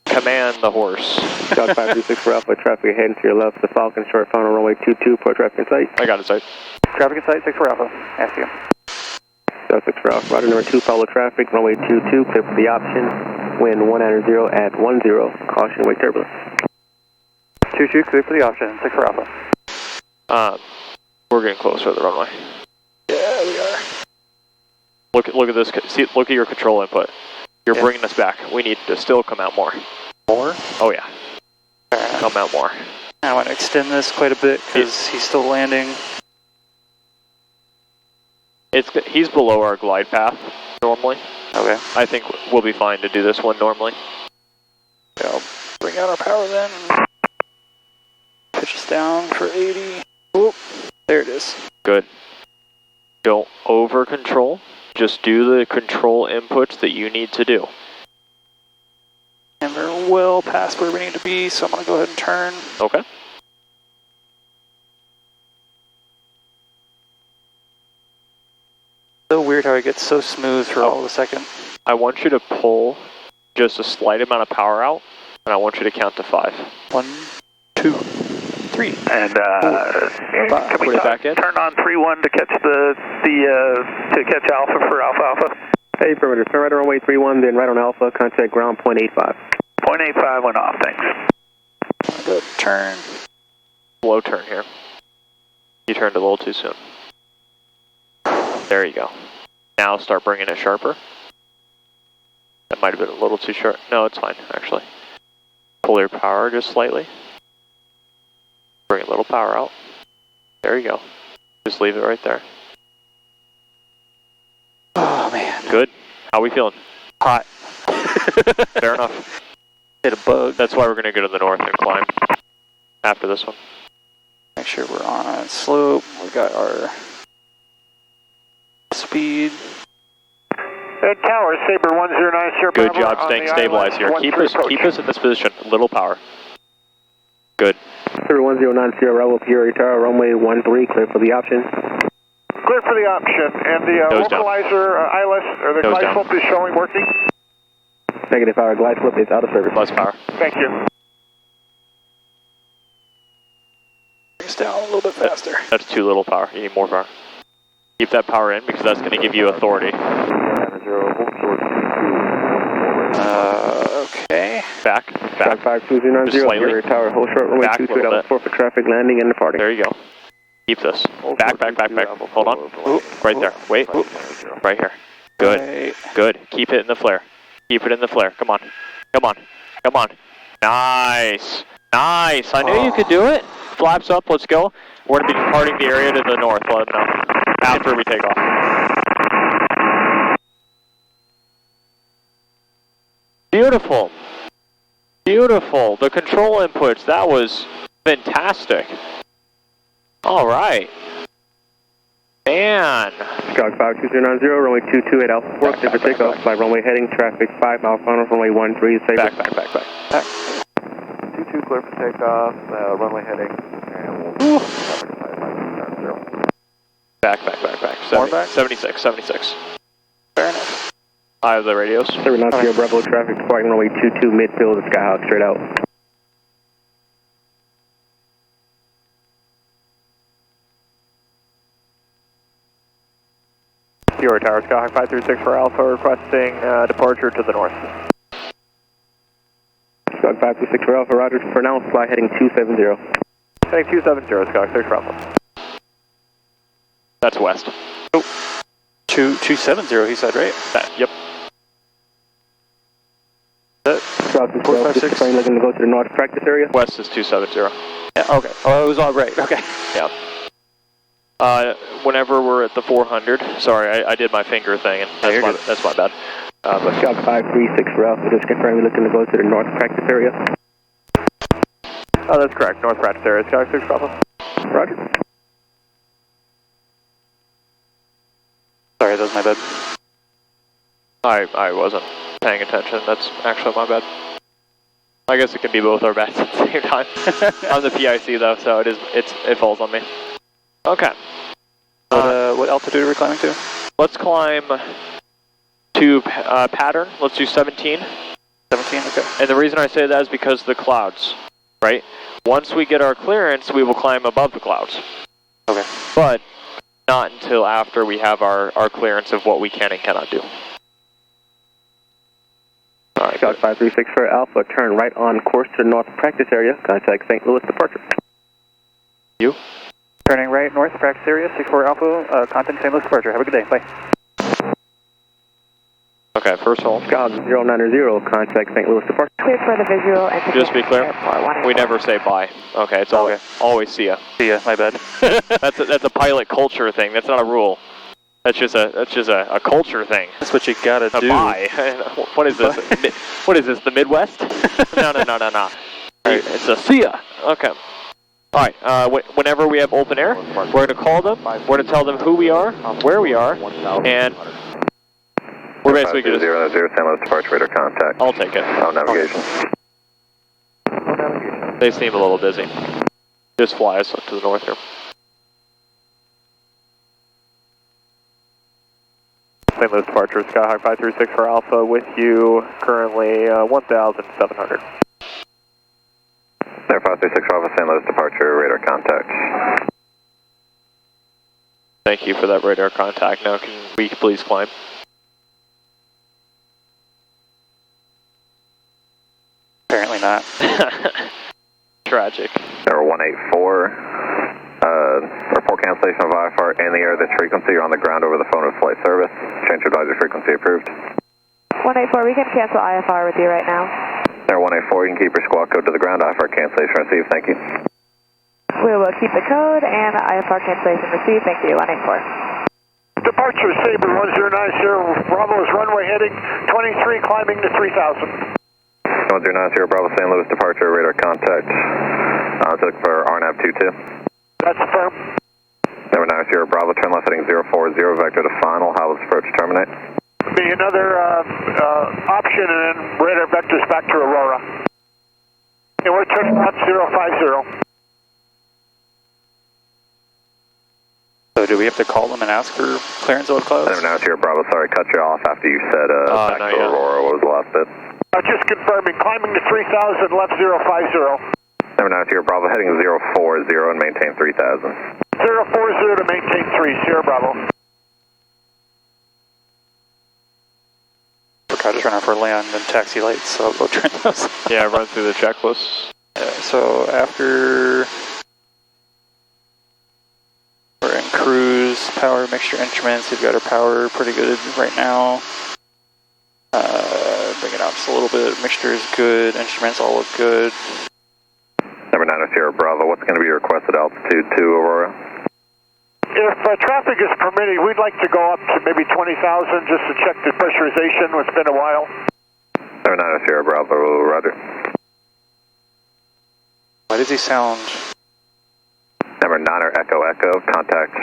Command the horse. Dog 536 for Alpha, traffic heading to your left, the Falcon, short final runway 22, port traffic in sight. I got it, sight. Traffic in sight, 6 for Alpha. Ask you. Dog 6 for Alpha, rider number 2, follow traffic, runway 22, clear for the option, wind 190 at 10, caution, wake turbulence. 22, clear for the option, 6 for Alpha. We're getting closer to the runway. Yeah, we are. Look at this, see, look at your control input. You're bringing us back. We need to still come out more. More? Oh yeah. Come out more. I want to extend this quite a bit because he's still landing. He's below our glide path normally. Okay. I think we'll be fine to do this one normally. Yeah, I'll bring out our power then. Pitch us down for 80. Oop, there it is. Good. Don't over control. Just do the control inputs that you need to do. And we're well past where we need to be, so I'm going to go ahead and turn. Okay. So weird how it gets so smooth for all of a second. I want you to pull just a slight amount of power out, and I want you to count to 5. 1, 2, 3. And Can we back in? turn on 3-1 to catch to catch Alpha for Alpha. Hey, perimeter, turn right on runway 31, then right on Alpha, contact ground 0.85. 0.85 went off, thanks. Good turn. Low turn here. You turned a little too soon. There you go. Now start bringing it sharper. That might have been a little too sharp. No, it's fine, actually. Pull your power just slightly. Bring a little power out. There you go. Just leave it right there. Oh, man. Good. How we feeling? Hot. Fair enough. Hit a bug. That's why we're going to go to the north and climb after this one. Make sure we're on slope. We got our speed. Ed Tower, Sabre 1090. Good job staying stabilized here. Keep us in this position. Little power. Good. Sabre 1090, Bravo, Peoria Tower, runway 13, clear for the option. Clear for the option. And the Nose localizer, ILS, or the Nose glide down. slope is showing working? Negative power, glide slope is out of service. Less power. Thank you. Bring us down a little bit faster. That's too little power. You need more power. Keep that power in because that's going to give you authority. Okay. Back. Dog 52090, Just slightly. Peoria Tower, hold short, runway Back a 22 little at 4 for traffic, landing and departing. There you go. Keep this. Back. Hold on. Right there. Wait. Right here. Good. Right. Good. Keep it in the flare. Keep it in the flare. Come on. Nice. I knew you could do it. Flaps up. Let's go. We're going to be departing the area to the north. Let them know. After we take off. Beautiful. The control inputs. That was fantastic. All right. Man. Dog 52090, runway 22 at Alpha 4, clear for takeoff by runway heading, traffic 5 mile final, runway 13, Sabre. Back. 22 clear for takeoff, runway heading, and we'll Back. More back? 76. Fair enough. I have the radios. Sabre 90, Bravo, traffic departing runway 22, midfield, Skyhawk, straight out. Peoria Tower, Skyhawk 536 for Alpha, requesting departure to the north. Dog 526 for Alpha, roger, for now, fly heading 270. Heading 270, Skyhawk 6 for Alpha. That's west. 270, he said, right? Yep. Dog 456, plane looking to go to the north practice area. West is 270. Yeah, okay. Oh, it was all right. Okay. Yeah. Whenever we're at the 400, sorry, I did my finger thing, and that's my bad. Dog 536 for Alpha, just confirm we're looking to go to the north practice area. Oh, that's correct. North Ratchet area, Sky 6 Bravo. Roger. Sorry, that was my bad. I wasn't paying attention. That's actually my bad. I guess it can be both our bats at the same time. I'm the PIC though, so it falls on me. Okay. What altitude are we climbing to? Let's climb to pattern. Let's do 17. 17, okay. And the reason I say that is because of the clouds, right? Once we get our clearance, we will climb above the clouds. Okay. But not until after we have our clearance of what we can and cannot do. All right, Scout 536 for Alpha, turn right on course to north practice area, contact St. Louis departure. You? Turning right north, practice area, 64 Alpha, contact St. Louis departure. Have a good day, bye. Okay, first hold. Scout 090, contact St. Louis departure. Cleared for the visual and Just be clear, we never say bye. Okay, it's always see ya. See ya, my bad. That's a pilot culture thing. That's not a rule. That's just a culture thing. That's what you gotta do. Bye. What is this? What is this? The Midwest? No. Right. It's a see ya. Okay. All right. Whenever we have open air, we're going to call them. We're going to tell them who we are, where we are, and we're basically going to 090 St. Louis departure radar contact. I'll take it. Oh, navigation. They seem a little busy. Just fly us up to the north here. St. Louis departure, Skyhawk 536 for Alpha with you, currently 1,700. Air 536 Alpha, St. Louis departure radar contact. Thank you for that radar contact. Now can we please climb? Apparently not. Tragic. Air 184. Report cancellation of IFR in the air. This frequency, you're on the ground over the phone with flight service. Change to advisory frequency approved. 184, we can cancel IFR with you right now. Air 184, you can keep your squawk code to the ground. IFR cancellation received. Thank you. We will keep the code and IFR cancellation received. Thank you, 184. Departure Sabre 1090, Bravo is runway heading 23, climbing to 3000. 1090 Bravo, St. Louis departure radar contact. Let's look for RNAV 22. That's firm. Number 90 Bravo, turn left heading 040, vector to final. How will this approach terminate? Be another option and then radar vectors back to Aurora. And we're turning left 050. So do we have to call them and ask for clearance of clouds? Number 90 Bravo, sorry, cut you off after you said back to Aurora. What was the last bit? Just confirming, climbing to 3000, left 050. Number 90 Bravo, heading 040 and maintain 3000. 040 to maintain 3, Sierra Bravo. Okay, just run out for land and taxi lights, so I'll go turn those. Yeah, run through the checklist. So after we're in cruise, power mixture instruments, we've got our power pretty good right now. Bring it out just a little bit, mixture is good, instruments all look good. Number 90 Bravo, what's going to be your requested altitude to Aurora? If traffic is permitted, we'd like to go up to maybe 20,000 just to check the pressurization. It's been a while. Number 90 Bravo, roger. Why does he sound... Number 9 Echo Echo, contact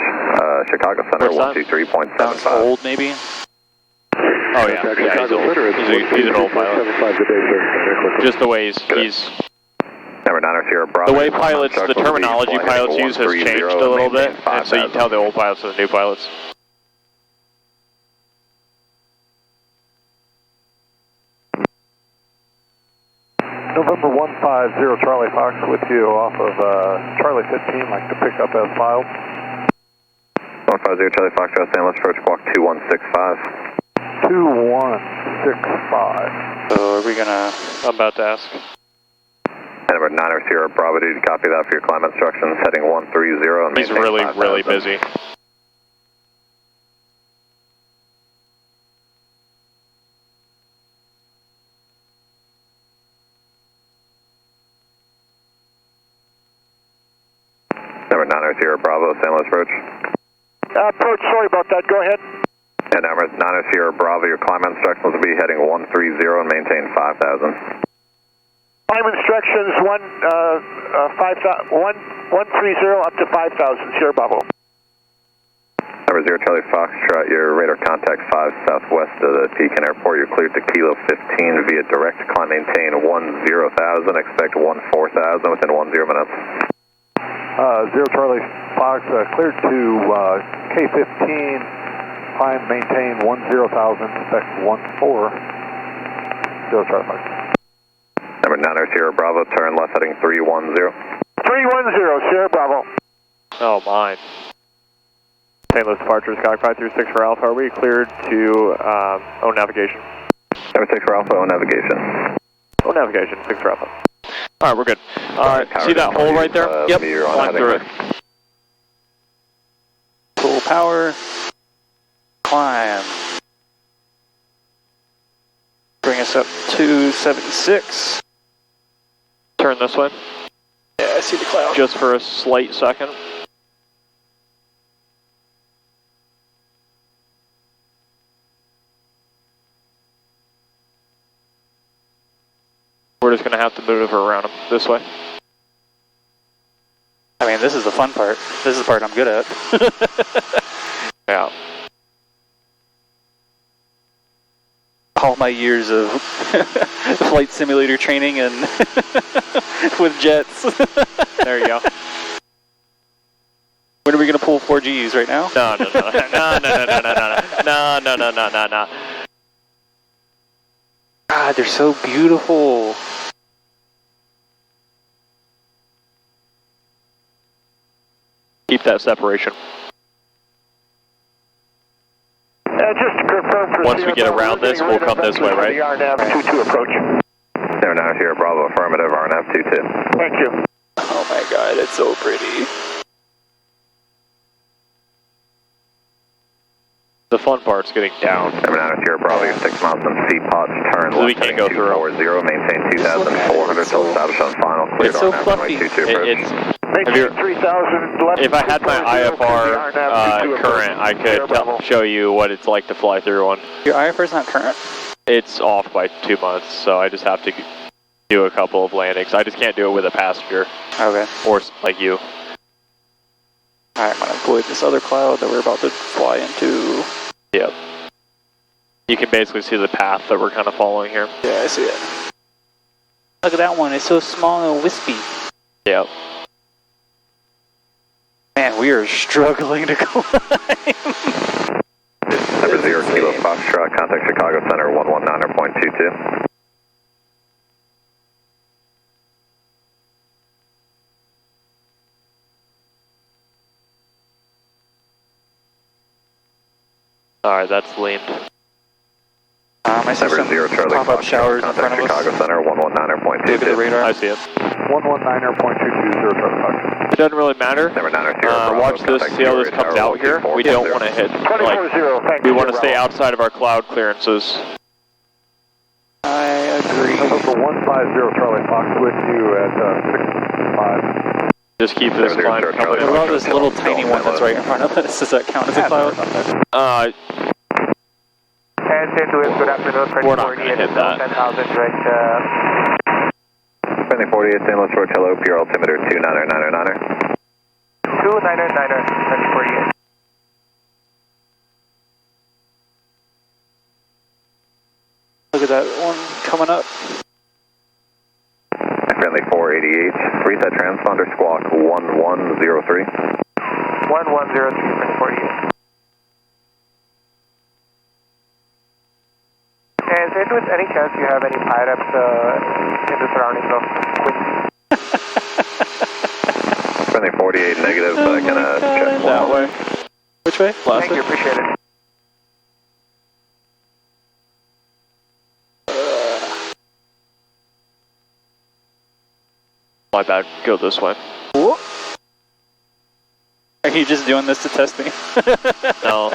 Chicago Center 123.75. Sounds old maybe? Oh yeah, he's an old pilot. Just the way he's Number 90 Bravo. the way pilots, the terminology pilots use has changed a little bit, and so you can tell the old pilots and the new pilots. November 150 Charlie Fox with you off of Charlie 15, like to pick up as filed. 150 Charlie Fox, St. Louis approach squawk 2165. 2165. So are we gonna... I'm about to ask. Number 90 Bravo, did you copy that for your climb instructions? Heading 130 and He's really busy. Number 90 Bravo, St. Louis approach. Approach, sorry about that. Go ahead. And number 90 Bravo, your climb instructions will be heading 130 and maintain 5,000. Climb instructions 130 up to 5,000, Sierra Bravo. Number 0 Charlie Foxtrot, your radar contact 5 southwest of the Pekin Airport. You're cleared to Kilo 15 via direct climb maintain 10,000. Expect 14,000 within 10 minutes. 0 Charlie Fox, cleared to K15, climb maintain 10,000, expect 14. 0 Charlie Fox. Number 9 Sierra Bravo, turn left heading 310. 310, Sierra Bravo. Oh, mine. St. Louis departure, Sky 536 for Alpha. Are we cleared to own navigation? Number 6 for Alpha, own navigation. Own navigation, 6 for Alpha. Alright, we're good. See that hole right there? Yep, climb through it. Full power. Climb. Bring us up to 76. Turn this way. Yeah, I see the cloud. Just for a slight second. We're just going to have to maneuver around them this way. I mean, this is the fun part. This is the part I'm good at. Yeah. All my years of flight simulator training and with jets. There you go. When are we going to pull 4Gs right now? No. No. God, they're so beautiful. Keep that separation. Just to confirm for Once we get around this, we'll come this way, right? The RNAV 22 approach. Number 9 Sierra Bravo, affirmative, RNAV 22. Thank you. Oh my God, it's so pretty. The fun part's getting down. Number 9 Sierra Bravo, you're 6 miles from Seapots, turn So we left can't go through. 240, maintain 2,400 till established on final, cleared It's so RNAV fluffy. 22 approach. Maintain 3,000 left. If I had my IFR current, I could show you what it's like to fly through one. Your IFR's not current? It's off by 2 months, so I just have to do a couple of landings. I just can't do it with a passenger. Okay. Or like you. Alright, I'm going to avoid this other cloud that we're about to fly into. Yep. You can basically see the path that we're kind of following here. Yeah, I see it. Look at that one, it's so small and wispy. Yep. Man, we are struggling to climb. Number 0 Kilo Foxtrot, contact Chicago Center 119.22. Alright, that's leaned. I see some 0 Charlie pop-up showers in front of us. Chicago Center 119.22. Look at the radar. I see it. 119.22, 0 Charlie Fox. It doesn't really matter. Number 9 Bravo, Watch this, see how this comes out here. We don't want to hit, like, we want to stay outside of our cloud clearances. I agree. Number 150 Charlie Fox with you at 6.5. Just keep this climb coming. What about this little tiny one that's right in front of us? Does that count as a cloud? And St. Louis, good afternoon. We're not going to hit that. 10,000 direct. Spending 48, St. Louis Rotello, pure altimeter 299er. 299er, 48. Look at that one coming up. Friendly 488, reset transponder squawk 1103. 1103, 48. And St. Louis, any chance you have any pileups in the surroundings of Quincy? Friendly 48 negative, but I can check that way. Which way? Thank you, appreciate it. My bad, go this way. Whoop. Are you just doing this to test me? No.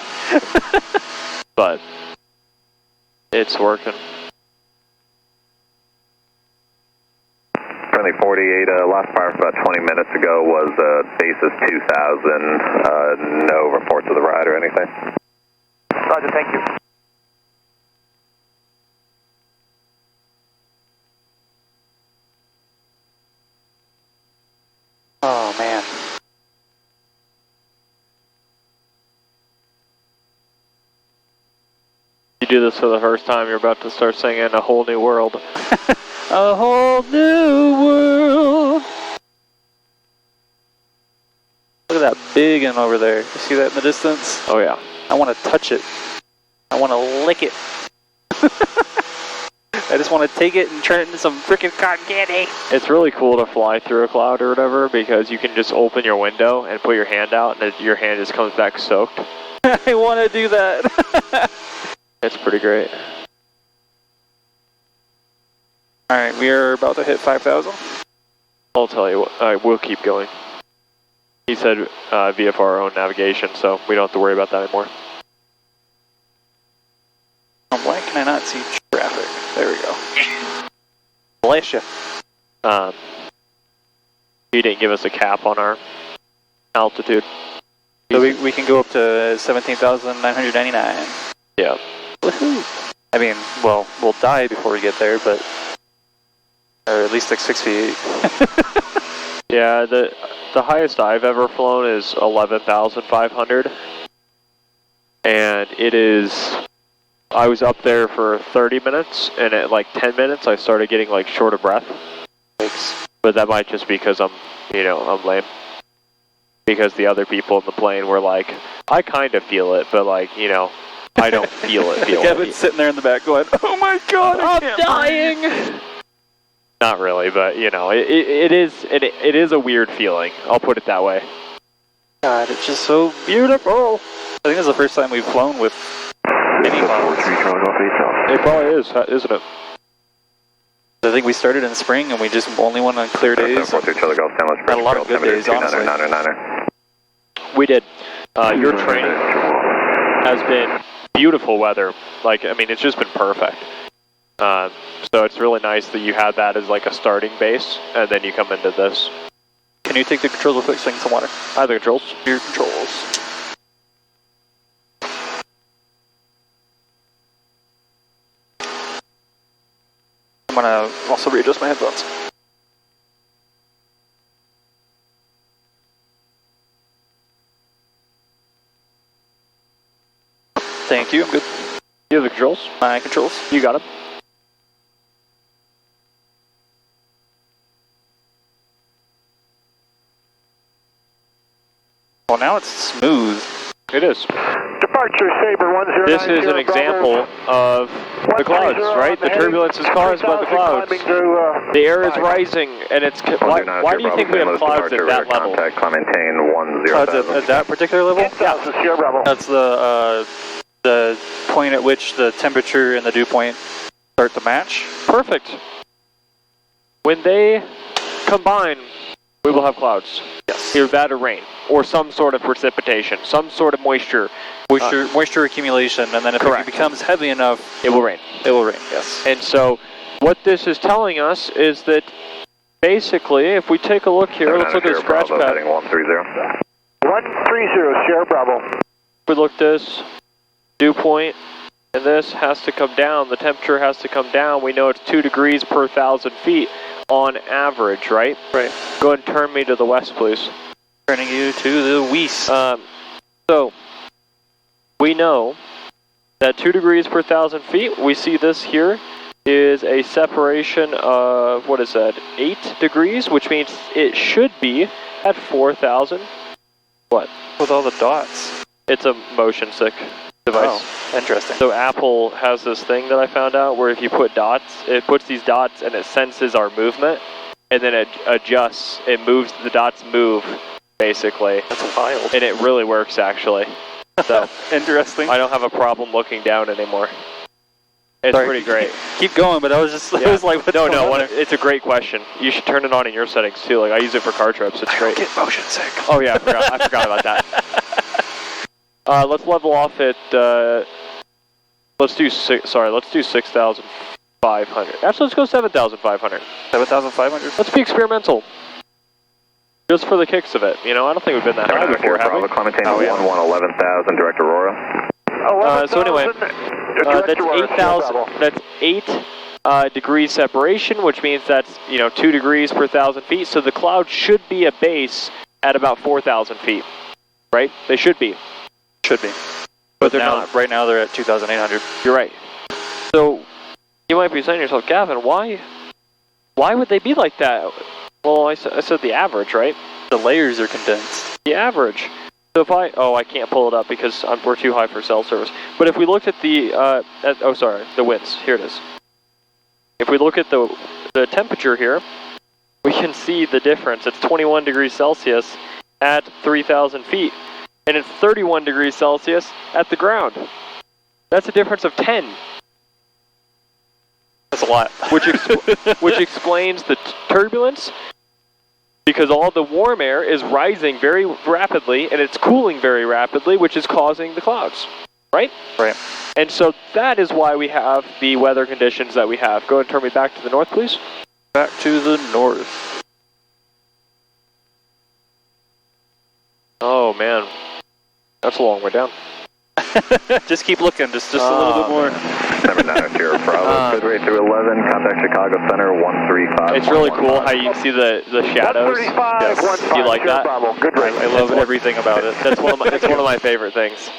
But it's working. Friendly 48, last fire about 20 minutes ago was basis 2000, no reports of the ride or anything. Roger, thank you. You do this for the first time, you're about to start singing A Whole New World. A whole new world. Look at that big one over there. You see that in the distance? Oh yeah. I want to touch it. I want to lick it. I just want to take it and turn it into some freaking cotton candy. It's really cool to fly through a cloud or whatever because you can just open your window and put your hand out and your hand just comes back soaked. I want to do that. It's pretty great. Alright, we are about to hit 5,000. I'll tell you what, we'll keep going. He said VFR our own navigation, so we don't have to worry about that anymore. Why can I not see traffic? There we go. Bless you. He didn't give us a cap on our altitude. So we can go up to 17,999. Yeah. Woohoo! I mean, well, we'll die before we get there, but... Or at least like 6 feet. Yeah, the highest I've ever flown is 11,500. And it is... I was up there for 30 minutes, and at like 10 minutes I started getting like short of breath. But that might just be because I'm lame. Because the other people in the plane were like, I kind of feel it, but like, I don't feel it. Kevin's sitting there in the back going, oh my god, I'm dying! Not really, but it is a weird feeling. I'll put it that way. God, it's just so beautiful. I think this is the first time we've flown with any clouds. It probably is, isn't it? I think we started in spring and we just only went on clear days. Had a lot of good days, honestly. We did. Your training has been beautiful weather. Like, I mean, it's just been perfect. So it's really nice that you had that as like a starting base, and then you come into this. Can you take the controls real quick so I can get some water? I have the controls. Your controls. I'm gonna also readjust my headphones. Thank you, I'm good. You have the controls? My controls. You got them. Well, now it's smooth. It is. Departure Sabre 1090. This is an example of the clouds, right? The turbulence is caused by the clouds. The air is rising, and it's... Why do you think we have clouds at that level? Clouds at that particular level? Yeah. That's the point at which the temperature and the dew point start to match. Perfect. When they combine, we will have clouds. Yes. Either that or rain, or some sort of precipitation, some sort of moisture. Moisture accumulation, and then if it becomes heavy enough, it will rain. It will rain, yes. And so, what this is telling us is that, basically, if we take a look here, let's look at the scratch pad. 130, Sierra Bravo. We look at this, dew point, and this has to come down, the temperature has to come down. We know it's 2 degrees per 1,000 feet on average, right? Right. Go ahead and turn me to the west, please. Turning you to the west. So, we know that 2 degrees per 1,000 feet, we see this here is a separation of, what is that, 8 degrees, which means it should be at 4,000. What? With all the dots. It's a motion sick device. Oh, interesting. So Apple has this thing that I found out where if you put dots, it puts these dots and it senses our movement, and then it adjusts, it moves, the dots move, basically. That's wild. And it really works, actually. So interesting. I don't have a problem looking down anymore. It's pretty great. Keep going, but I was just, I was like, it's a great question. You should turn it on in your settings too. Like I use it for car trips. It's great. Get motion sick. Oh yeah, I forgot about that. Let's level off at. Let's do 6,500. Actually, let's go 7,500. 7,500. Let's be experimental. Just for the kicks of it, I don't think we've been that high before, have we? Oh, yeah. 11,000, direct Aurora. So anyway, that's 8,000. That's 8 degrees separation, which means that's 2 degrees per 1,000 feet. So the cloud should be a base at about 4,000 feet, right? They should be. Should be. But they're not. Right now they're at 2,800. You're right. So you might be saying to yourself, Gavin, why would they be like that? Well, I said the average, right? The layers are condensed. The average. So if I can't pull it up because we're too high for cell service. But if we looked at the the winds, here it is. If we look at the temperature here, we can see the difference. It's 21 degrees Celsius at 3,000 feet, and it's 31 degrees Celsius at the ground. That's a difference of 10. That's a lot. Which explains the turbulence, because all the warm air is rising very rapidly and it's cooling very rapidly, which is causing the clouds, right? Right. And so that is why we have the weather conditions that we have. Go ahead and turn me back to the north, please. Back to the north. Oh, man. That's a long way down. Just keep looking, just a little bit more. Number 9 Sierra Bravo, code rate through 11, contact Chicago Center 135. It's really cool how you can see the shadows. 135, Yes. Do you like that? Bravo. Good rate. I love everything about it. That's one of my favorite things.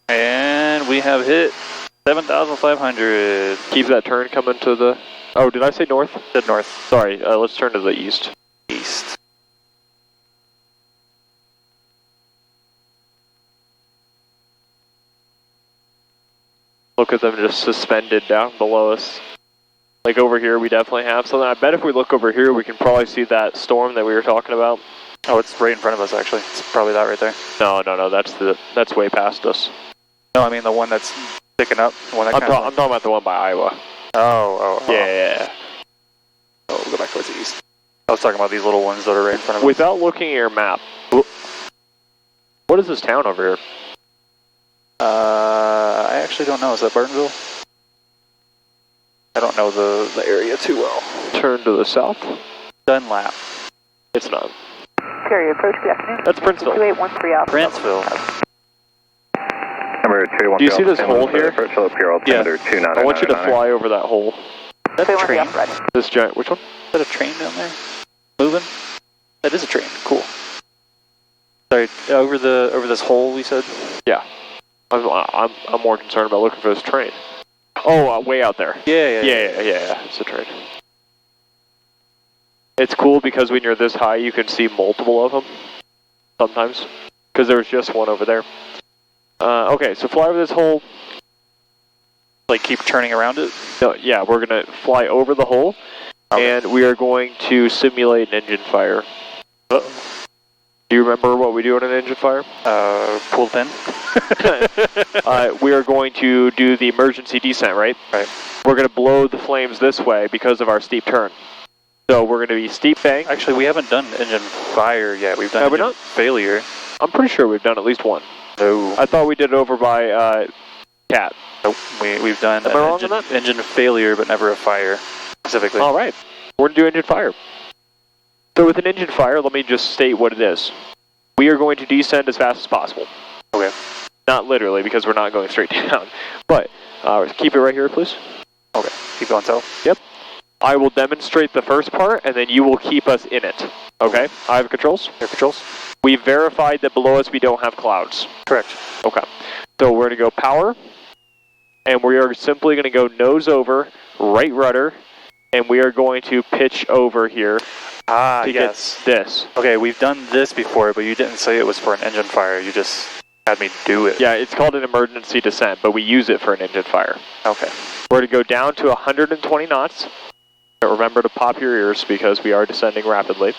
And we have hit 7,500. Keep that turn coming to the... Oh, did I say north? Said north. Sorry, let's turn to the east. East. Look at them just suspended down below us. Like over here, we definitely have something. I bet if we look over here, we can probably see that storm that we were talking about. Oh, it's right in front of us, actually. It's probably that right there. No, that's way past us. No, I mean the one that's sticking up. The one that I'm talking about the one by Iowa. Oh. Yeah. Oh, we'll go back towards the east. I was talking about these little ones that are right in front of us. Without looking at your map, what is this town over here? I actually don't know. Is that Bartonville? I don't know the area too well. Turn to the south. Dunlap. It's not. Carrier approach, good afternoon. That's Princeville. 2813 Alpha. Princeville. Number 210. Do you see this hole here? Yeah. I want you to fly over that hole. Is that a train? This giant, which one? Is that a train down there? Moving? That is a train. Cool. Sorry, over this hole we said? Yeah. I'm more concerned about looking for this train. Oh, way out there. Yeah. It's a train. It's cool because when you're this high, you can see multiple of them. Sometimes. Because there's just one over there. Okay, so fly over this hole. Like keep turning around it? No, yeah, we're going to fly over the hole. Okay. And we are going to simulate an engine fire. Uh-oh. Do you remember what we do in an engine fire? Pull pin. We are going to do the emergency descent, right? Right. We're going to blow the flames this way because of our steep turn. So we're going to be steep bank. Actually, we haven't done engine fire yet. We've done engine failure. I'm pretty sure we've done at least one. No. I thought we did it over by Cat. Nope. We've done engine failure, but never a fire specifically. All right. We're going to do engine fire. So with an engine fire, let me just state what it is. We are going to descend as fast as possible. Okay. Not literally, because we're not going straight down. But keep it right here, please. Okay. Keep going south. Yep. I will demonstrate the first part, and then you will keep us in it. Okay? I have controls? Your controls? We verified that below us we don't have clouds. Correct. Okay. So we're going to go power, and we are simply going to go nose over, right rudder, and we are going to pitch over here. To get this. Okay, we've done this before, but you didn't say it was for an engine fire. You just had me do it. Yeah, it's called an emergency descent, but we use it for an engine fire. Okay. We're going to go down to 120 knots. Remember to pop your ears because we are descending rapidly.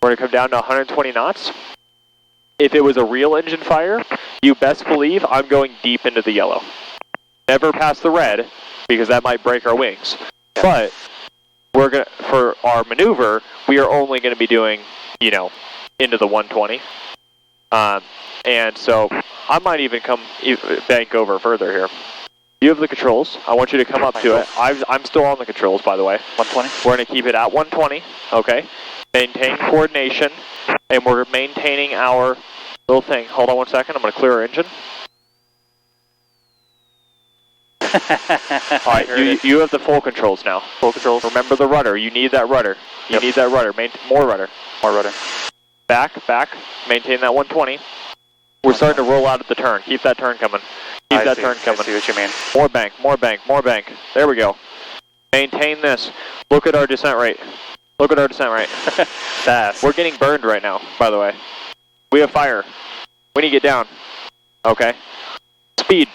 We're going to come down to 120 knots. If it was a real engine fire, you best believe I'm going deep into the yellow. Never past the red, because that might break our wings. Yeah. But we're gonna, for our maneuver, we are only going to be doing, into the 120. And so I might even bank over further here. You have the controls. I want you to come up to it. I'm still on the controls, by the way. 120? We're going to keep it at 120, okay? Maintain coordination, and we're maintaining our little thing. Hold on one second. I'm going to clear our engine. All right, you have the full controls now. Full controls. Remember the rudder. You need that rudder. You need that rudder. More rudder. More rudder. Back. Maintain that 120. We're starting to roll out at the turn. Keep that turn coming. Keep that turn coming. I see what you mean. More bank. There we go. Maintain this. Look at our descent rate. Fast. We're getting burned right now, by the way. We have fire. We need to get down. Okay. Speed.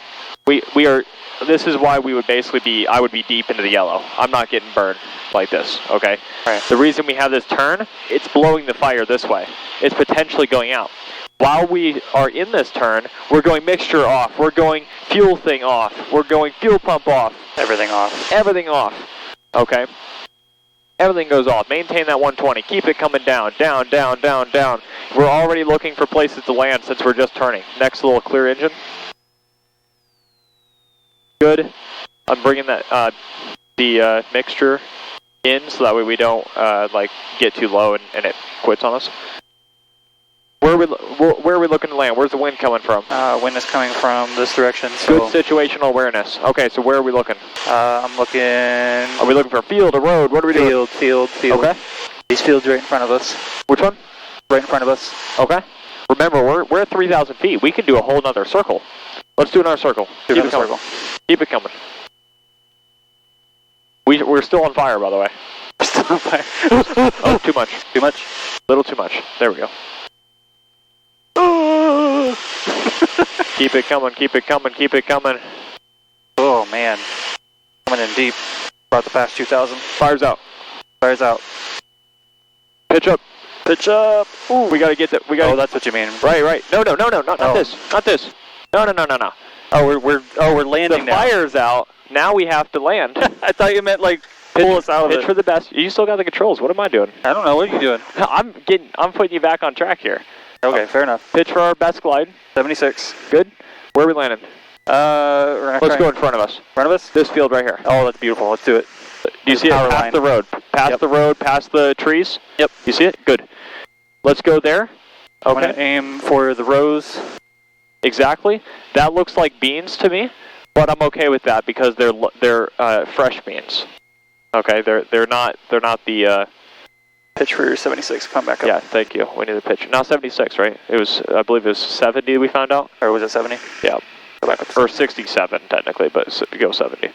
We are. This is why we would basically be. I would be deep into the yellow. I'm not getting burned like this. Okay. Right. The reason we have this turn, it's blowing the fire this way. It's potentially going out. While we are in this turn, we're going mixture off. We're going fuel thing off. We're going fuel pump off. Everything off. Everything off. Okay. Everything goes off. Maintain that 120. Keep it coming down. Down. We're already looking for places to land since we're just turning. Next little clear engine. Good. I'm bringing that the mixture in so that way we don't like get too low and it quits on us. Where are we looking to land? Where's the wind coming from? Wind is coming from this direction. So good situational awareness. Okay, so where are we looking? I'm looking. Are we looking for a field, a road? What are we doing? Field. Okay. These fields right in front of us. Which one? Right in front of us. Okay. Remember, we're at 3,000 feet. We can do a whole nother circle. Let's do another circle. Keep it coming. Keep it coming. We're still on fire, by the way. Still on fire. Oh, too much. Too much? Little too much. There we go. Keep it coming. Oh man, coming in deep. About to pass 2,000. Fire's out. Pitch up. Ooh, we gotta get that. Oh, that's what you mean. Right. No, not this. No. Oh, we're landing now. The fire's out. Now we have to land. I thought you meant like pull us out of it. Pitch for the best. You still got the controls. What am I doing? I don't know. What are you doing? I'm putting you back on track here. Okay, fair enough. Pitch for our best glide. 76. Good. Where are we landing? Let's go in front of us. Front of us? This field right here. Oh, that's beautiful. Let's do it. Do you see it? Past the road. Past the road, past the trees? Yep. You see it? Good. Let's go there. Okay. I'm going to aim for the rows. Exactly. That looks like beans to me, but I'm okay with that because they're fresh beans. Okay, they're not the pitch for 76. Come back up. Yeah, thank you. We need the pitch. Now 76, right? It was, I believe it was 70 we found out. Or was it 70? Yeah. Go back up. Or 67 technically, but go 70.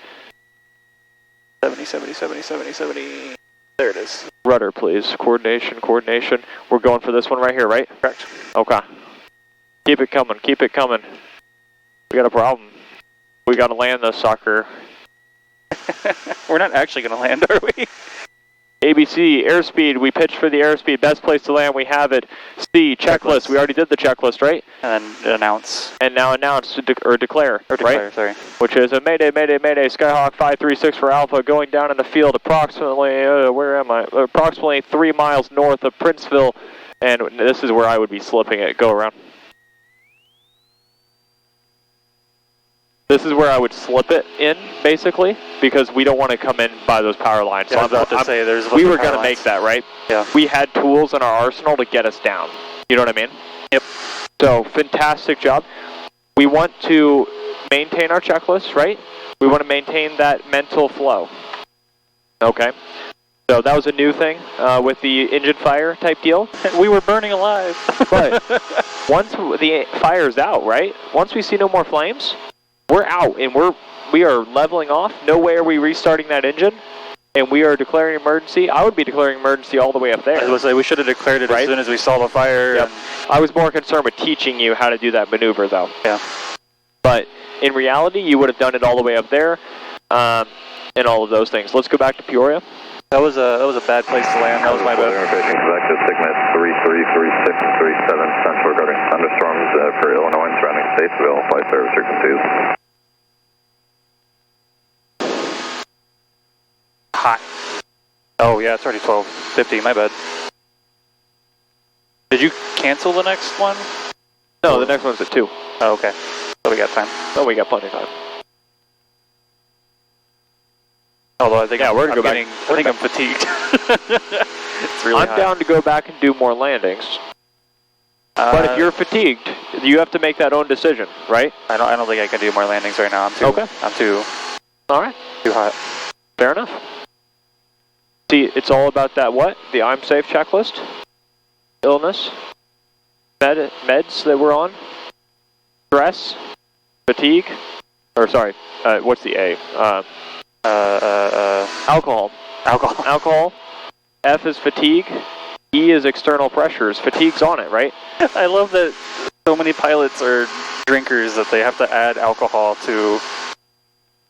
70. There it is. Rudder, please. Coordination. We're going for this one right here, right? Correct. Okay. Keep it coming. We got a problem. We got to land this sucker. We're not actually going to land, are we? ABC, airspeed. We pitched for the airspeed. Best place to land. We have it. C, checklist. We already did the checklist, right? And then announce. And now announce or declare. Declare, right? Sorry. Which is a mayday. Skyhawk 536 for Alpha, going down in the field approximately, where am I? Approximately 3 miles north of Princeville. And this is where I would be slipping it. Go around. This is where I would slip it in, basically, because we don't want to come in by those power lines. Yeah, so we were going to make that, right? Yeah. We had tools in our arsenal to get us down. You know what I mean? Yep. So, fantastic job. We want to maintain our checklist, right? We want to maintain that mental flow. Okay. So that was a new thing with the engine fire type deal. We were burning alive. But once the fire's out, right? Once we see no more flames, we're out and we are leveling off. No way are we restarting that engine, and we are declaring emergency. I would be declaring emergency all the way up there. I was going to say, we should have declared it as soon as we saw the fire. Yep. I was more concerned with teaching you how to do that maneuver, though. Yeah. But in reality, you would have done it all the way up there, and all of those things. Let's go back to Peoria. That was a bad place to land. That was my bad. Vector Cygnus 333637 Central regarding thunderstorms for Illinois and surrounding states. We all flight service frequencies. Hot. Oh yeah, it's already 12:50. My bad. Did you cancel the next one? No, the next one's at 2. Oh, okay. So we got time. Oh, we got plenty of time. Although I think I'm fatigued. It's really I'm hot. down to go back and do more landings. But if you're fatigued, you have to make that own decision, right? I don't think I can do more landings right now. I'm too All right. Too hot. Fair enough. See, it's all about that what? The I'm safe checklist? illness, meds that we're on, stress, fatigue, or sorry, what's the A? Alcohol. Alcohol. F is fatigue. E is external pressures. Fatigue's on it, right? I love that so many pilots are drinkers that they have to add alcohol to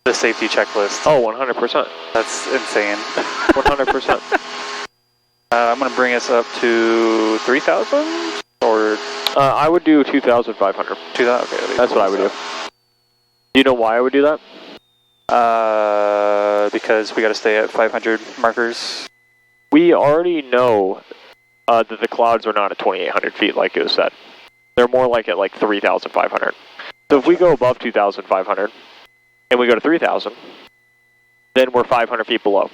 the safety checklist. Oh, 100%. That's insane. 100%. I'm going to bring us up to 3,000? Or I would do 2,500. 2,000? Okay. That's what I would do. Do you know why I would do that? Because we got to stay at 500 markers. We already know that the clouds are not at 2,800 feet, like it was said. They're more like at like 3,500. So if we go above 2,500 and we go to 3,000, then we're 500 feet below.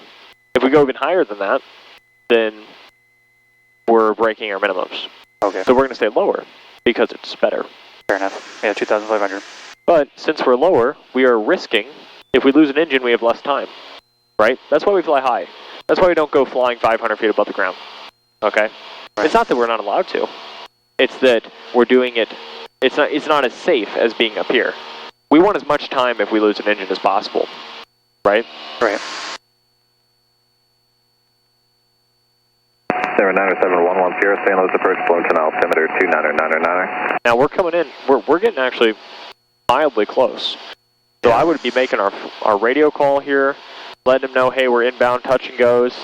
If we go even higher than that, then we're breaking our minimums. Okay. So we're going to stay lower because it's better. Fair enough. Yeah, 2,500. But since we're lower, we are risking, if we lose an engine, we have less time, right? That's why we fly high. That's why we don't go flying 500 feet above the ground, okay? Right. It's not that we're not allowed to. It's that we're doing it, it's not as safe as being up here. We want as much time if we lose an engine as possible, right? Right. 79711 Sierra, St. Louis approach, Bloomington altimeter 29999. Now we're coming in, we're getting actually mildly close. So I would be making our radio call here, letting them know, hey, we're inbound, touch and goes.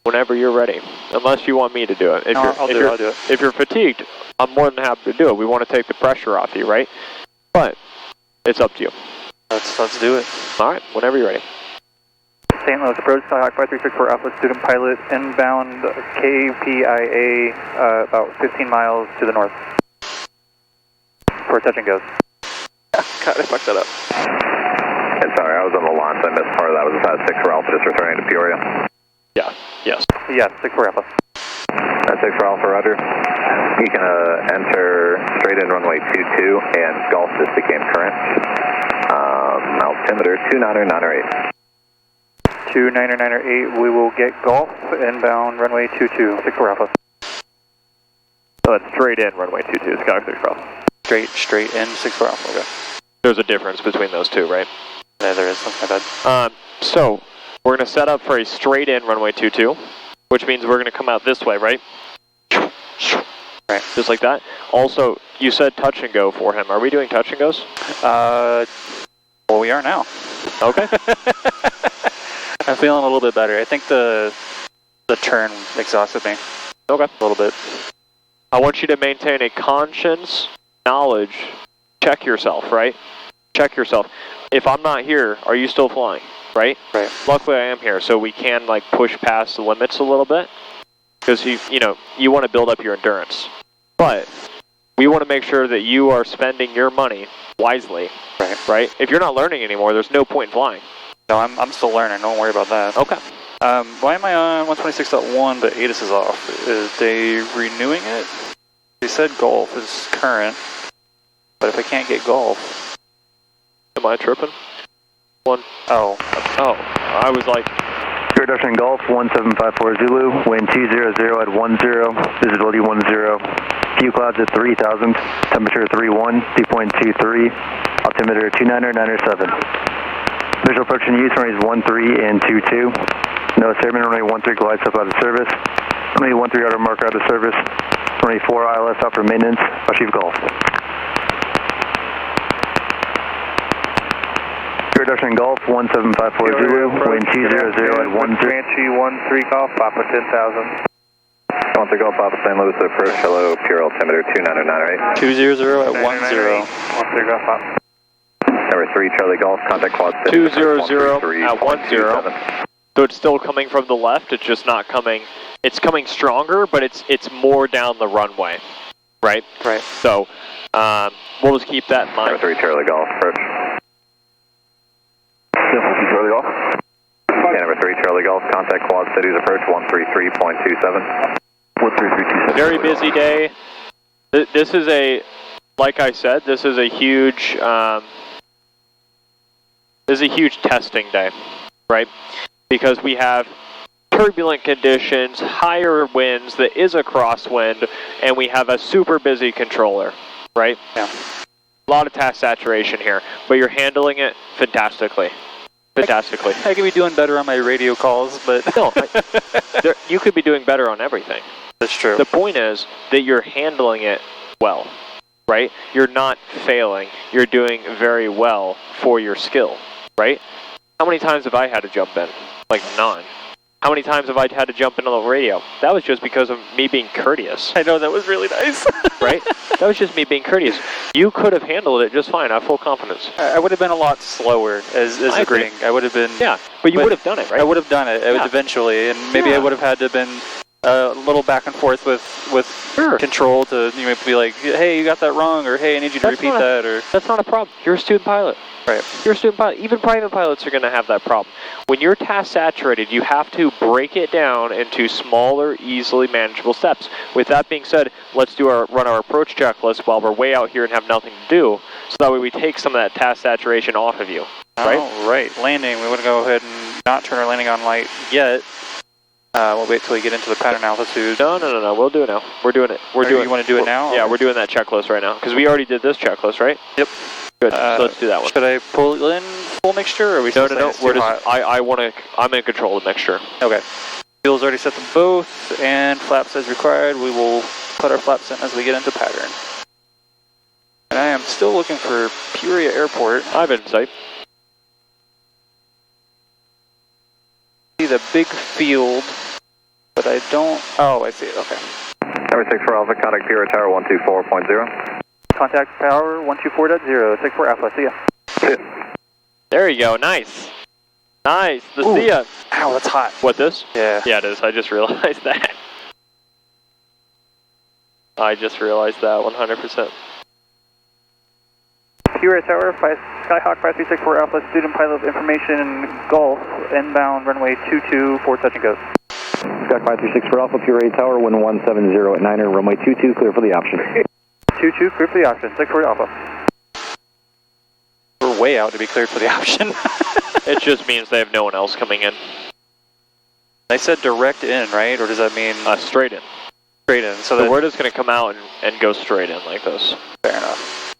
Whenever you're ready, unless you want me to do it. I'll do it. If you're fatigued, I'm more than happy to do it. We want to take the pressure off you, right? But it's up to you. Let's do it. All right, whenever you're ready. St. Louis approach, Skyhawk 5364 Alpha, student pilot, inbound KPIA, about 15 miles to the north. For touch and goes. God, I fucked that up. Sorry, I was on the launch. I missed part of that. Was it 6 for Alpha, just returning to Peoria? Yeah, yes. Yes, 6 for Alpha. 6 for Alpha, roger. You can enter straight in runway 22, and Golf just became current. Altimeter 29908. 29908, we will get Golf, inbound runway 22, 6 for Alpha. So that's straight in runway 22, Sky 6 for Alpha. Straight in, 6 for Alpha, okay. There's a difference between those two, right? Yeah, there is, that's my bad. So, we're going to set up for a straight in runway 22, which means we're going to come out this way, right? Right. Just like that. Also, you said touch and go for him. Are we doing touch and goes? Well, we are now. Okay. I'm feeling a little bit better. I think the turn exhausted me. Okay. A little bit. I want you to maintain a conscience, knowledge. Check yourself, right? Check yourself. If I'm not here, are you still flying, right? Right. Luckily, I am here, so we can like push past the limits a little bit because you want to build up your endurance, but we want to make sure that you are spending your money wisely, right? If you're not learning anymore, there's no point in flying. No, I'm still learning. Don't worry about that. Okay. Why am I on 126.1 but ATIS is off? Is they renewing it? They said Golf is current, but if I can't get Golf... Am I tripping? Oh, I was like... Spirit Ocean Golf, 1754 Zulu, wind 200 at 10, visibility 10, few clouds at 3,000, temperature 31, 2.23, altimeter 29997. Visual approach and use runways 13 and 22. No airman, runway 13 glides up out of service. Runway 13 outer marker out of service. Runway 4 ILS out for maintenance. Achieve Golf. Spirit Ocean Golf, 1754 Zulu, wind 200 at 10. Banshee 13 Golf, Papa 10,000. 13 Golf, Papa St. Louis approach, hello, pure altimeter 29908. 200 at 10. 13 Golf, Papa. Number 3, Charlie Golf, contact quad 200 at 10. So it's still coming from the left, it's just not coming, it's coming stronger, but it's more down the runway, right? Right. So we'll just keep that in mind. Number 3, Charlie Golf, approach. Charlie Golf. Yeah, number 3, Charlie Golf, contact quad cities approach 133.27. 133.27. Very busy day. This is like I said, this is a huge testing day, right? Because we have turbulent conditions, higher winds, that is a crosswind, and we have a super busy controller, right? Yeah. A lot of task saturation here, but you're handling it fantastically. Fantastically. I could be doing better on my radio calls, but... No, you could be doing better on everything. That's true. The point is that you're handling it well, right? You're not failing. You're doing very well for your skill, right? How many times have I had to jump in? Like none. How many times have I had to jump in on the radio? That was just because of me being courteous. I know, that was really nice. Right? That was just me being courteous. You could have handled it just fine. I have full confidence. I would have been a lot slower as I a agree. thing. I would have been... Yeah, but you would have done it, right? I would have done it eventually, and maybe I would have had to have been a little back and forth with control to be like, hey, you got that wrong, or hey, I need you to repeat that, or... That's not a problem. You're a student pilot. Right. You're a student pilot. Even private pilots are going to have that problem. When you're task saturated, you have to break it down into smaller, easily manageable steps. With that being said, let's run our approach checklist while we're way out here and have nothing to do, so that way we take some of that task saturation off of you. Right? Oh, right. Landing. We want to go ahead and not turn our landing on light yet. We'll wait till we get into the pattern altitude. No. We'll do it now. We're doing it. You want to do it now? Yeah, we're doing that checklist right now, because we already did this checklist, right? Yep. Good. So let's do that one. Should I pull in full mixture, or are we still No. We're just. I'm in control of the mixture. Okay. Fuel's already set to both, and flaps as required. We will put our flaps in as we get into pattern. And I am still looking for Peoria Airport. I'm in sight. See the big field, but I don't... Oh, I see it. Okay. Tower 64 Alpha, contact Peoria Tower 124.0. Contact power 124.0, 64 Alpha, see ya. There you go, nice. Nice, see ya. Ow, that's hot. What, this? Yeah. Yeah, it is, I just realized that. I just realized that, 100%. Peoria Tower, Skyhawk 5364 Alpha, student pilot information, Golf, inbound runway 22 for touch and go. Skyhawk 5364 Alpha, Peoria Tower, wind 170 at 9er, runway 22, clear for the option. 22, clear for the option, 64 Alpha. We're way out to be cleared for the option. It just means they have no one else coming in. They said direct in, right? Or does that mean... straight in. Straight in. So the word is going to come out and go straight in like this. Fair enough.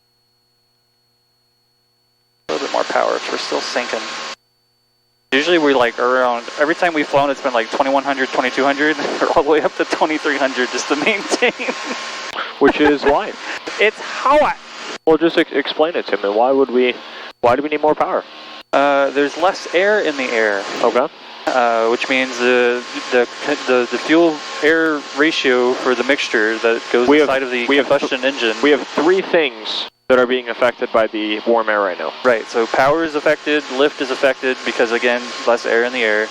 A little bit more power, we're still sinking. Usually we're like around, every time we've flown it's been like 2100, 2200, we're all the way up to 2300 just to maintain. Which is why. It's hot! Well, just explain it to me. Why do we need more power? There's less air in the air. Okay. Which means the fuel-air ratio for the mixture that goes inside of the combustion engine. We have three things that are being affected by the warm air right now. Right, so power is affected, lift is affected because, again, less air in the air,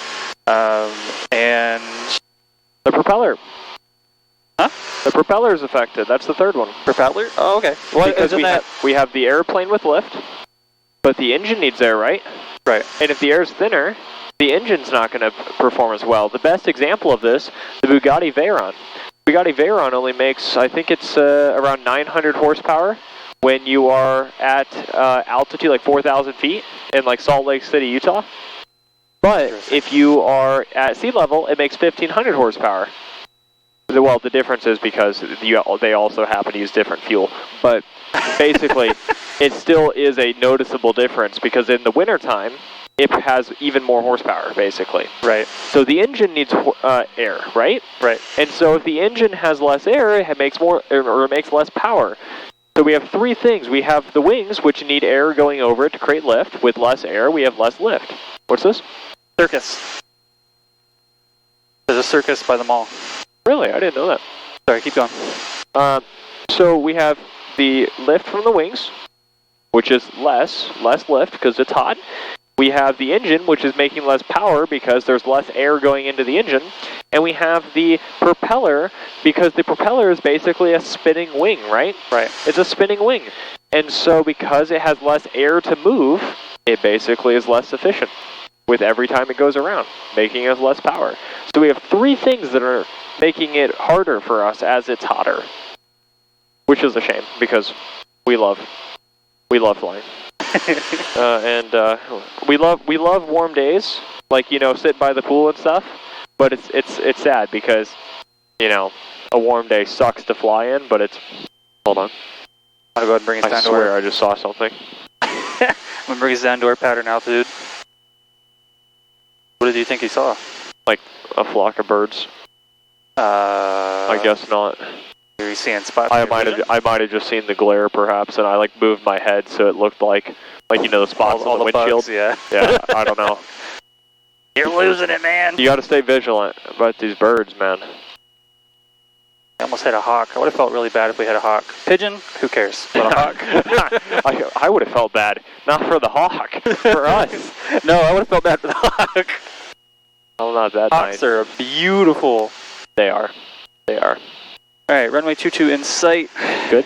and... The propeller. Huh? The propeller is affected. That's the third one. Propeller? Oh, okay. Well, because we have the airplane with lift, but the engine needs air, right? Right. And if the air is thinner, the engine's not going to perform as well. The best example of this, the Bugatti Veyron. Bugatti Veyron only makes, I think it's around 900 horsepower when you are at altitude like 4,000 feet in like Salt Lake City, Utah. But if you are at sea level, it makes 1,500 horsepower. Well, the difference is because they also happen to use different fuel. But basically, it still is a noticeable difference because in the wintertime, it has even more horsepower, basically. Right. So the engine needs air, right? Right. And so if the engine has less air, it makes less power. So we have three things. We have the wings, which need air going over it to create lift. With less air, we have less lift. What's this? Circus. There's a circus by the mall. Really? I didn't know that. Sorry, keep going. So we have the lift from the wings, which is less lift because it's hot. We have the engine, which is making less power because there's less air going into the engine. And we have the propeller because the propeller is basically a spinning wing, right? Right. It's a spinning wing. And so because it has less air to move, it basically is less efficient with every time it goes around, making us less power. So we have three things that are making it harder for us as it's hotter, which is a shame because we love flying. And we love warm days, like, you know, sit by the pool and stuff. But it's sad because, you know, a warm day sucks to fly in, but it's... Hold on. I'm going to go ahead and bring us down I swear I just saw something. I'm going to bring us down to our pattern altitude. What did you think you saw? Like a flock of birds. I guess not. Are you seeing spots? I might have just seen the glare perhaps, and I like moved my head so it looked like you know the spots on the windshield. Bugs, yeah. Yeah, I don't know. You're losing it, man. You got to stay vigilant about these birds, man. I almost had a hawk. I would have felt really bad if we had a hawk. Pigeon? Who cares? But a hawk? I would have felt bad. Not for the hawk. For us. No, I would have felt bad for the hawk. Oh, not that Hawks are beautiful. They are. They are. All right, runway 22 in sight. Good.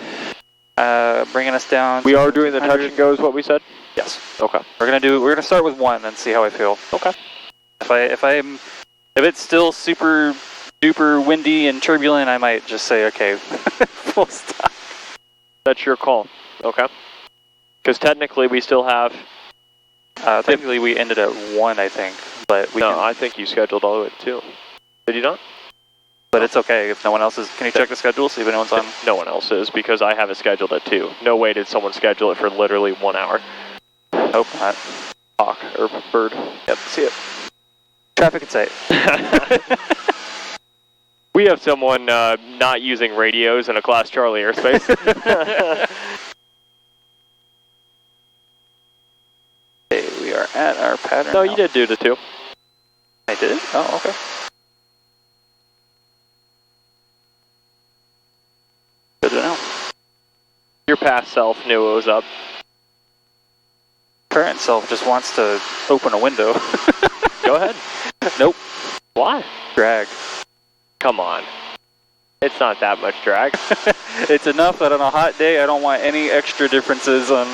Bringing us down. We are doing the touch and go, is what we said? Yes. Okay. We're gonna start with 1 and see how I feel. Okay. If it's still super duper windy and turbulent, I might just say okay, full stop. That's your call. Okay. Because technically we still have. Technically we ended at 1, I think, but we. No, I think you scheduled all the way to 2. Did you not? But it's okay if no one else is. Can you check the schedule, see if anyone's on? No one else is, because I have it scheduled at 2. No way did someone schedule it for literally 1 hour. Nope, not. Hawk, or bird. Yep, see it. Traffic in sight. We have someone not using radios in a Class Charlie airspace. Okay, we are at our pattern. No, you did do the 2. I did? Oh, okay. Good to know. Your past self knew it was up. Current self just wants to open a window. Go ahead. Nope. Why? Drag. Come on. It's not that much drag. It's enough that on a hot day I don't want any extra differences on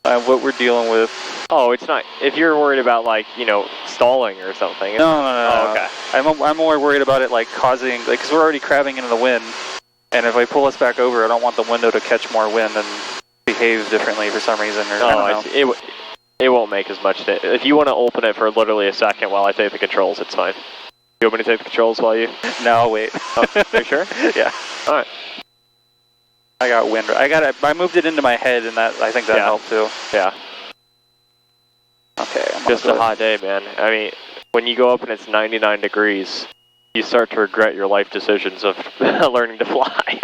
what we're dealing with. Oh, it's not. If you're worried about, like, you know, stalling or something. No. Oh, okay. I'm more worried about it, like, causing, like, because we're already crabbing into the wind, and if I pull us back over, I don't want the window to catch more wind and behave differently for some reason. Or, I don't know. It won't make as much. If you want to open it for literally a second while I take the controls, it's fine. You want me to take the controls while you? No, I'll wait. Oh, are you sure? Yeah. All right. I got wind. I moved it into my head, and I think that helped too. Yeah. Okay. Just a hot day, man. I mean, when you go up and it's 99 degrees, you start to regret your life decisions of learning to fly.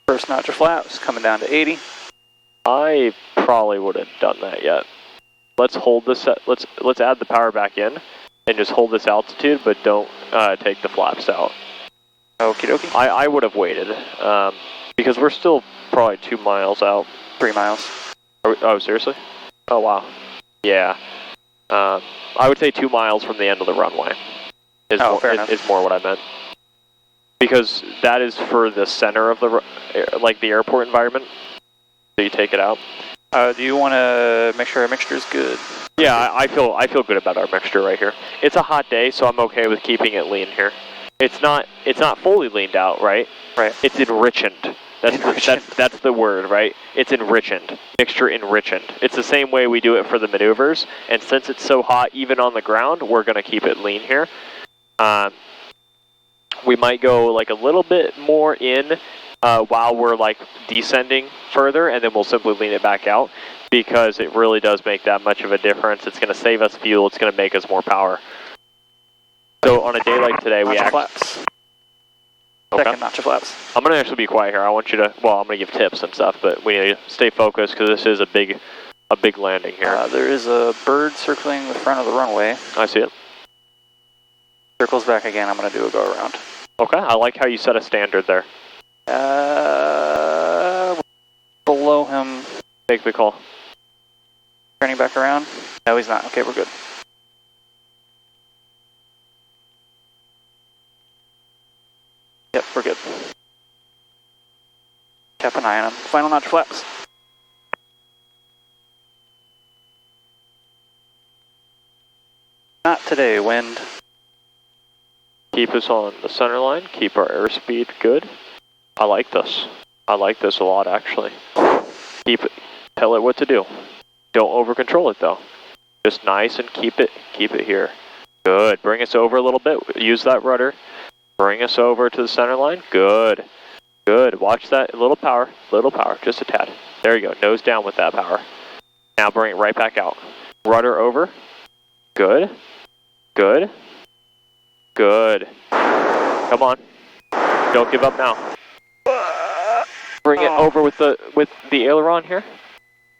First notch of flaps coming down to 80. I probably would have done that yet. Let's hold this. Let's add the power back in, and just hold this altitude, but don't take the flaps out. Okie dokie. I would have waited, because we're still probably 2 miles out. 3 miles. Oh, seriously? Oh, wow. Yeah. I would say 2 miles from the end of the runway. Fair enough. Is more what I meant. Because that is for the center of the, like, the airport environment. So you take it out. Do you want to make sure our mixture is good? Yeah, I feel good about our mixture right here. It's a hot day, so I'm okay with keeping it lean here. It's not fully leaned out, right? Right. It's enrichened. That's the word, right? It's enrichened. Mixture enrichened. It's the same way we do it for the maneuvers, and since it's so hot even on the ground, we're going to keep it lean here. We might go like a little bit more in while we're like descending further, and then we'll simply lean it back out, because it really does make that much of a difference. It's going to save us fuel. It's going to make us more power. So on a day like today, we flaps. Okay. Second notch of flaps. I'm going to actually be quiet here. I want you to, well, I'm going to give tips and stuff, but we need to stay focused because this is a big landing here. There is a bird circling the front of the runway. I see it. Circles back again. I'm going to do a go around. Okay, I like how you set a standard there. Below him. Take the call. Turning back around. No, he's not. Okay, we're good. Yep, we're good. Keep an eye on him. Final notch flaps. Not today, wind. Keep us on the center line. Keep our airspeed good. I like this. I like this a lot, actually. Keep it. Tell it what to do. Don't over control it though. Just nice and keep it here. Good. Bring us over a little bit. Use that rudder. Bring us over to the center line. Good. Good. Watch that. Little power. Little power. Just a tad. There you go. Nose down with that power. Now bring it right back out. Rudder over. Good. Good. Good. Come on. Don't give up now. Bring it over with the aileron here.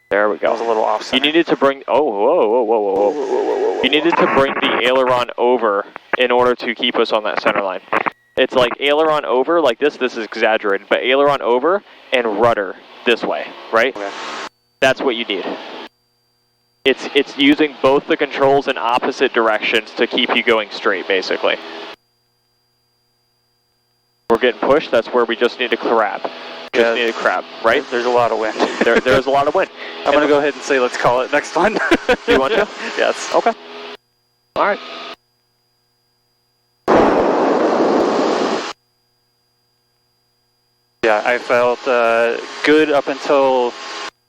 There we go. That was a little off center. You needed to bring. Oh, whoa, whoa, whoa, whoa, whoa. You needed to bring the aileron over in order to keep us on that center line. It's like aileron over, like this. This is exaggerated, but aileron over and rudder this way, right? Okay. That's what you need. It's using both the controls in opposite directions to keep you going straight, basically. We're getting pushed. That's where we just need to crab. Just need to crab, right? There's a lot of wind. There's a lot of wind. I'm going to go ahead and say let's call it next one. You want to? Yes. Okay. All right. Yeah, I felt good up until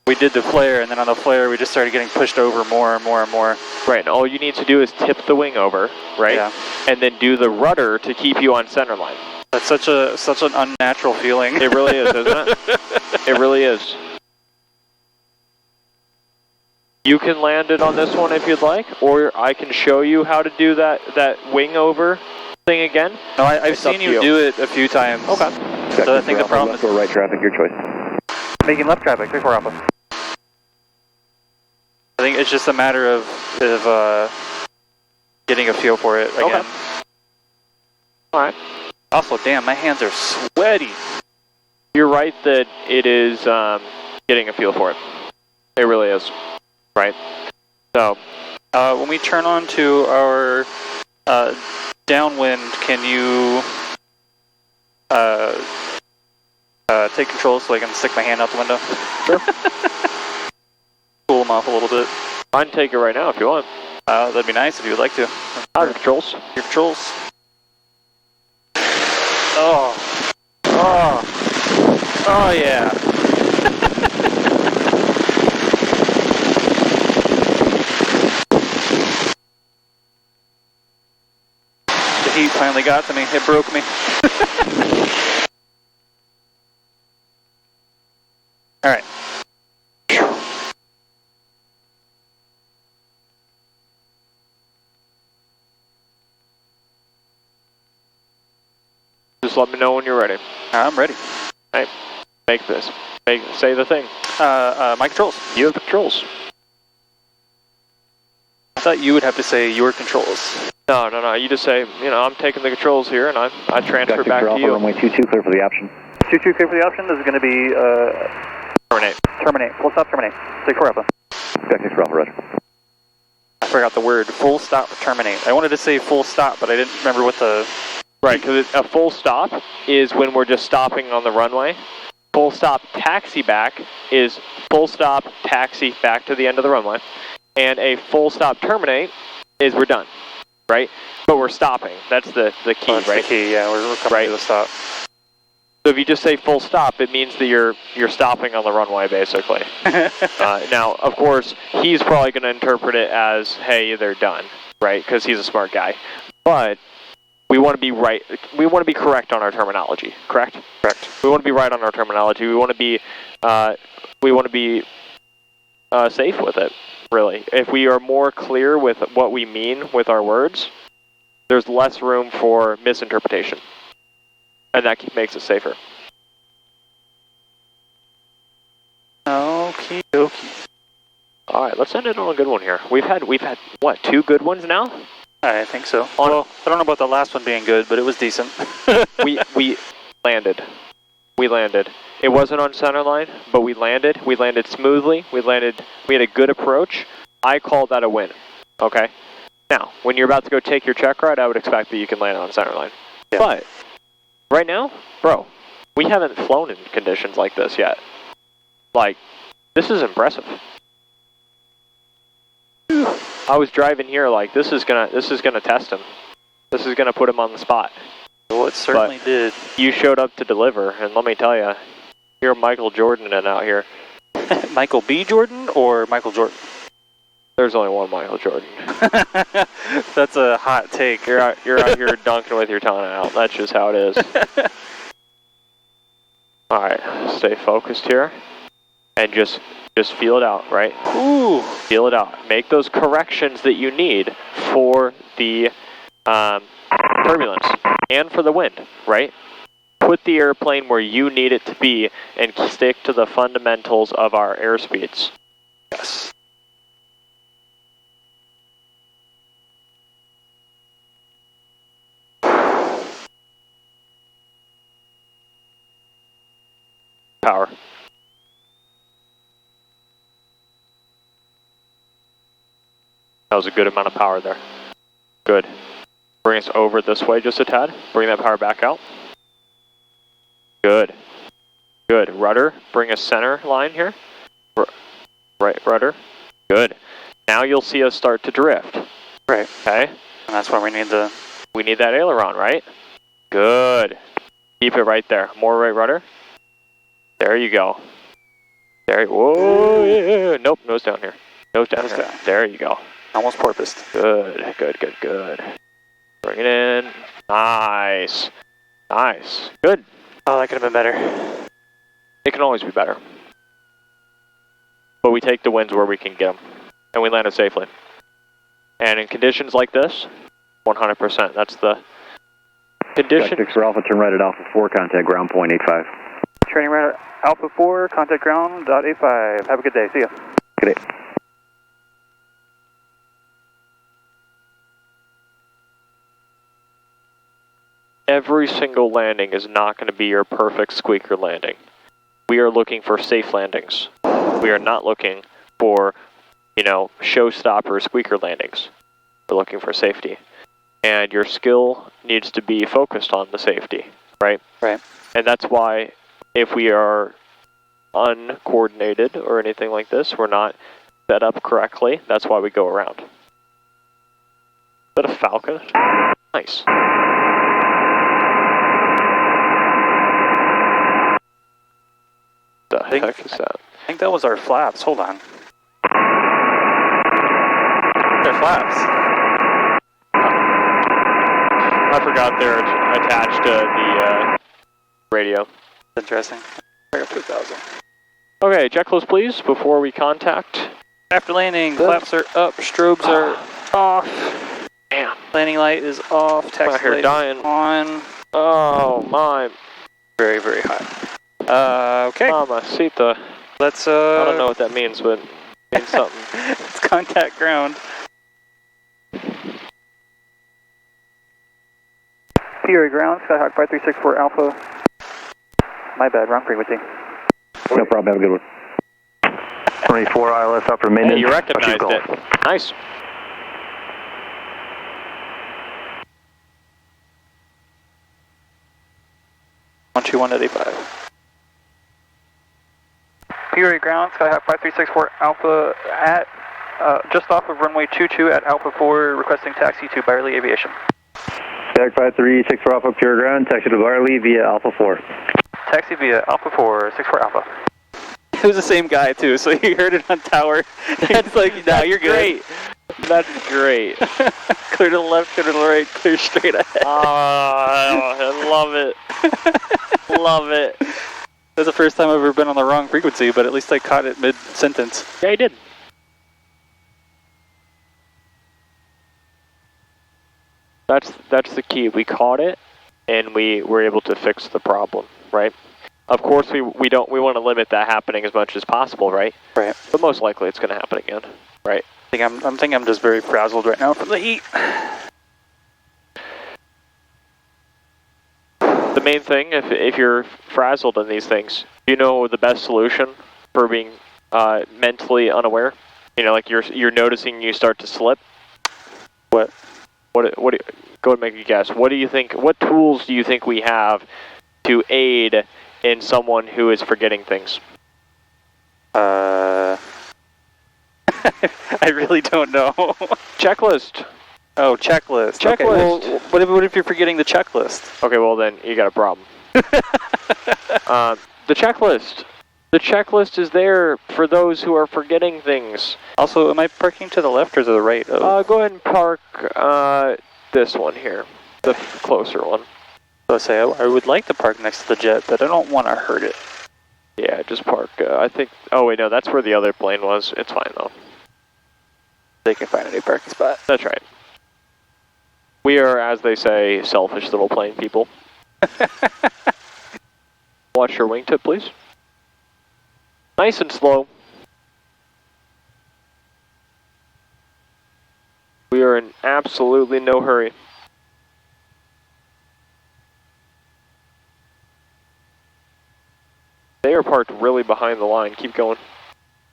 we did the flare, and then on the flare we just started getting pushed over more and more and more. Right, and all you need to do is tip the wing over, right? Yeah. And then do the rudder to keep you on center line. That's such an unnatural feeling. It really is, isn't it? It really is. You can land it on this one if you'd like, or I can show you how to do that wing over thing again. No, I've seen you do it a few times. Okay. So I think the problem left or right traffic, your choice. Making left traffic, 34 Alpha. I think it's just a matter of getting a feel for it again. Okay. All right. Also, damn, my hands are sweaty. You're right that it is getting a feel for it. It really is. Right. So, when we turn on to our downwind, can you take control so I can stick my hand out the window? Sure. Cool them off a little bit. I can take it right now if you want. That'd be nice if you would like to. How's controls? Your controls. Oh. Oh. Oh, yeah. The heat finally got to me. It broke me. All right. Just let me know when you're ready. I'm ready. Hey, say the thing. My controls. You have the controls. I thought you would have to say your controls. No. You just say, I'm taking the controls here, and I transfer back to you. Runway 22, clear for the option. 22 clear for the option. This is going to be Terminate. terminate. Full stop. Terminate. 64 Alpha. Back 6 for Alpha, roger. I forgot the word. Full stop. Terminate. I wanted to say full stop, but I didn't remember what the. Right, because a full stop is when we're just stopping on the runway. Full stop taxi back is full stop taxi back to the end of the runway. And a full stop terminate is we're done, right? But we're stopping. That's the key, That's right? the key, yeah. We're coming to the stop. So if you just say full stop, it means that you're stopping on the runway, basically. Now, of course, he's probably going to interpret it as, hey, they're done, right? Because he's a smart guy. But we want to be right. We want to be correct on our terminology. Correct. We want to be right on our terminology. We want to be safe with it. Really, if we are more clear with what we mean with our words, there's less room for misinterpretation, and that makes it safer. Okie dokie. All right, let's end it on a good one here. We've had what, 2 good ones now? I think so. Well, I don't know about the last one being good, but it was decent. we landed. We landed. It wasn't on center line, but we landed. We landed smoothly. We had a good approach. I call that a win. Okay? Now, when you're about to go take your check ride, I would expect that you can land on center line. Yeah. But right now, bro, we haven't flown in conditions like this yet. Like, this is impressive. I was driving here like this is gonna test him. This is gonna put him on the spot. Well, it certainly did. You showed up to deliver, and let me tell you, you're Michael Jordan out here. Michael B. Jordan or Michael Jordan? There's only one Michael Jordan. That's a hot take. You're out here dunking with your tongue out. That's just how it is. All right, stay focused here, and just feel it out, right? Ooh. Feel it out. Make those corrections that you need for the turbulence and for the wind, right? Put the airplane where you need it to be and stick to the fundamentals of our airspeeds. Yes. Power. That was a good amount of power there. Good. Bring us over this way just a tad. Bring that power back out. Good. Good. Rudder, bring us center line here. Right rudder. Good. Now you'll see us start to drift. Right. Okay. And that's why we need that aileron, right? Good. Keep it right there. More right rudder. There you go. There. Whoa. Yeah. Nope. Nose down here. Nose down here. There you go. Almost porpoised. Good. Bring it in. Nice. Nice. Good. Oh, that could have been better. It can always be better. But we take the winds where we can get them. And we land it safely. And in conditions like this, 100%. That's the condition. 6 for Alpha, turn right at Alpha 4, contact ground point 85. Training right at Alpha 4, contact ground, .85. Have a good day. See ya. Good day. Every single landing is not going to be your perfect squeaker landing. We are looking for safe landings. We are not looking for, showstopper squeaker landings. We're looking for safety. And your skill needs to be focused on the safety, right? Right. And that's why if we are uncoordinated or anything like this, we're not set up correctly, that's why we go around. Is that a Falcon? Nice. The heck is that? I think that was our flaps. Hold on. They're flaps. I forgot they're attached to the radio. Interesting. I got 2,000. Okay, checklist please before we contact. After landing, flaps are up, strobes are off. Damn. Landing light is off, taxi light is on. Oh my. Very, very high. Okay. Mamacita. Let's, I don't know what that means, but it means something. Let's contact ground. Fury ground, Skyhawk 5364 Alpha. My bad, wrong frequency. No problem, have a good one. 24 ILS upper maintenance. Hey, you recognized it. Nice. (121.85). Fury ground, Skyhawk 5364 Alpha at just off of runway 22 at Alpha 4, requesting taxi to Byerly Aviation. Skyhawk 5364 Alpha, pure ground, taxi to Byerly via Alpha 4. Taxi via Alpha 4, 64 Alpha. It was the same guy too, so you heard it on tower. That's like, nah, you're good. That's great. Clear to the left, clear to the right, clear straight ahead. I love it. Love it. That's the first time I've ever been on the wrong frequency, but at least I caught it mid-sentence. Yeah, you did. That's the key. We caught it, and we were able to fix the problem, right? Of course, we want to limit that happening as much as possible, right? Right. But most likely, it's going to happen again, right? I think I'm just very frazzled right now from the heat. The main thing, if you're frazzled in these things, you know the best solution for being mentally unaware. Like you're noticing you start to slip. What? Go ahead and make a guess. What do you think? What tools do you think we have to aid in someone who is forgetting things? I really don't know. Checklist. Oh, checklist. Checklist. Okay, well, what if you're forgetting the checklist? Okay, well then you got a problem. The checklist. The checklist is there for those who are forgetting things. Also, am I parking to the left or to the right? Go ahead and park this one here, the closer one. Let's say I would like to park next to the jet, but I don't want to hurt it. Yeah, just park. I think. Oh wait, no, that's where the other plane was. It's fine though. They can find a new parking spot. That's right. We are, as they say, selfish little plane people. Watch your wingtip, please. Nice and slow. We are in absolutely no hurry. They are parked really behind the line. Keep going.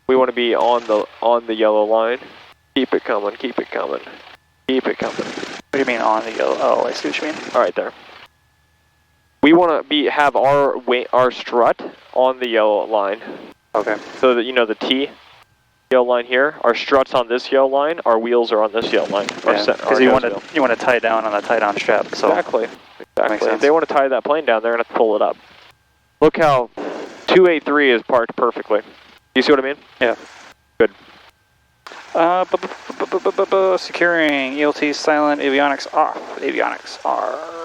We want to be on the yellow line. Keep it coming. Keep it coming. Keep it coming. What do you mean on the yellow? Oh, I see what you mean. All right, there. We want to have our strut on the yellow line. Okay. So that, you know, the T yellow line here, our strut's on this yellow line, our wheels are on this yellow line. Because you want to tie down on the tie down strap. So exactly. If they want to tie that plane down, they're going to have to pull it up. Look how 283 is parked perfectly. You see what I mean? Yeah. Good. Securing ELT silent, avionics off. Avionics are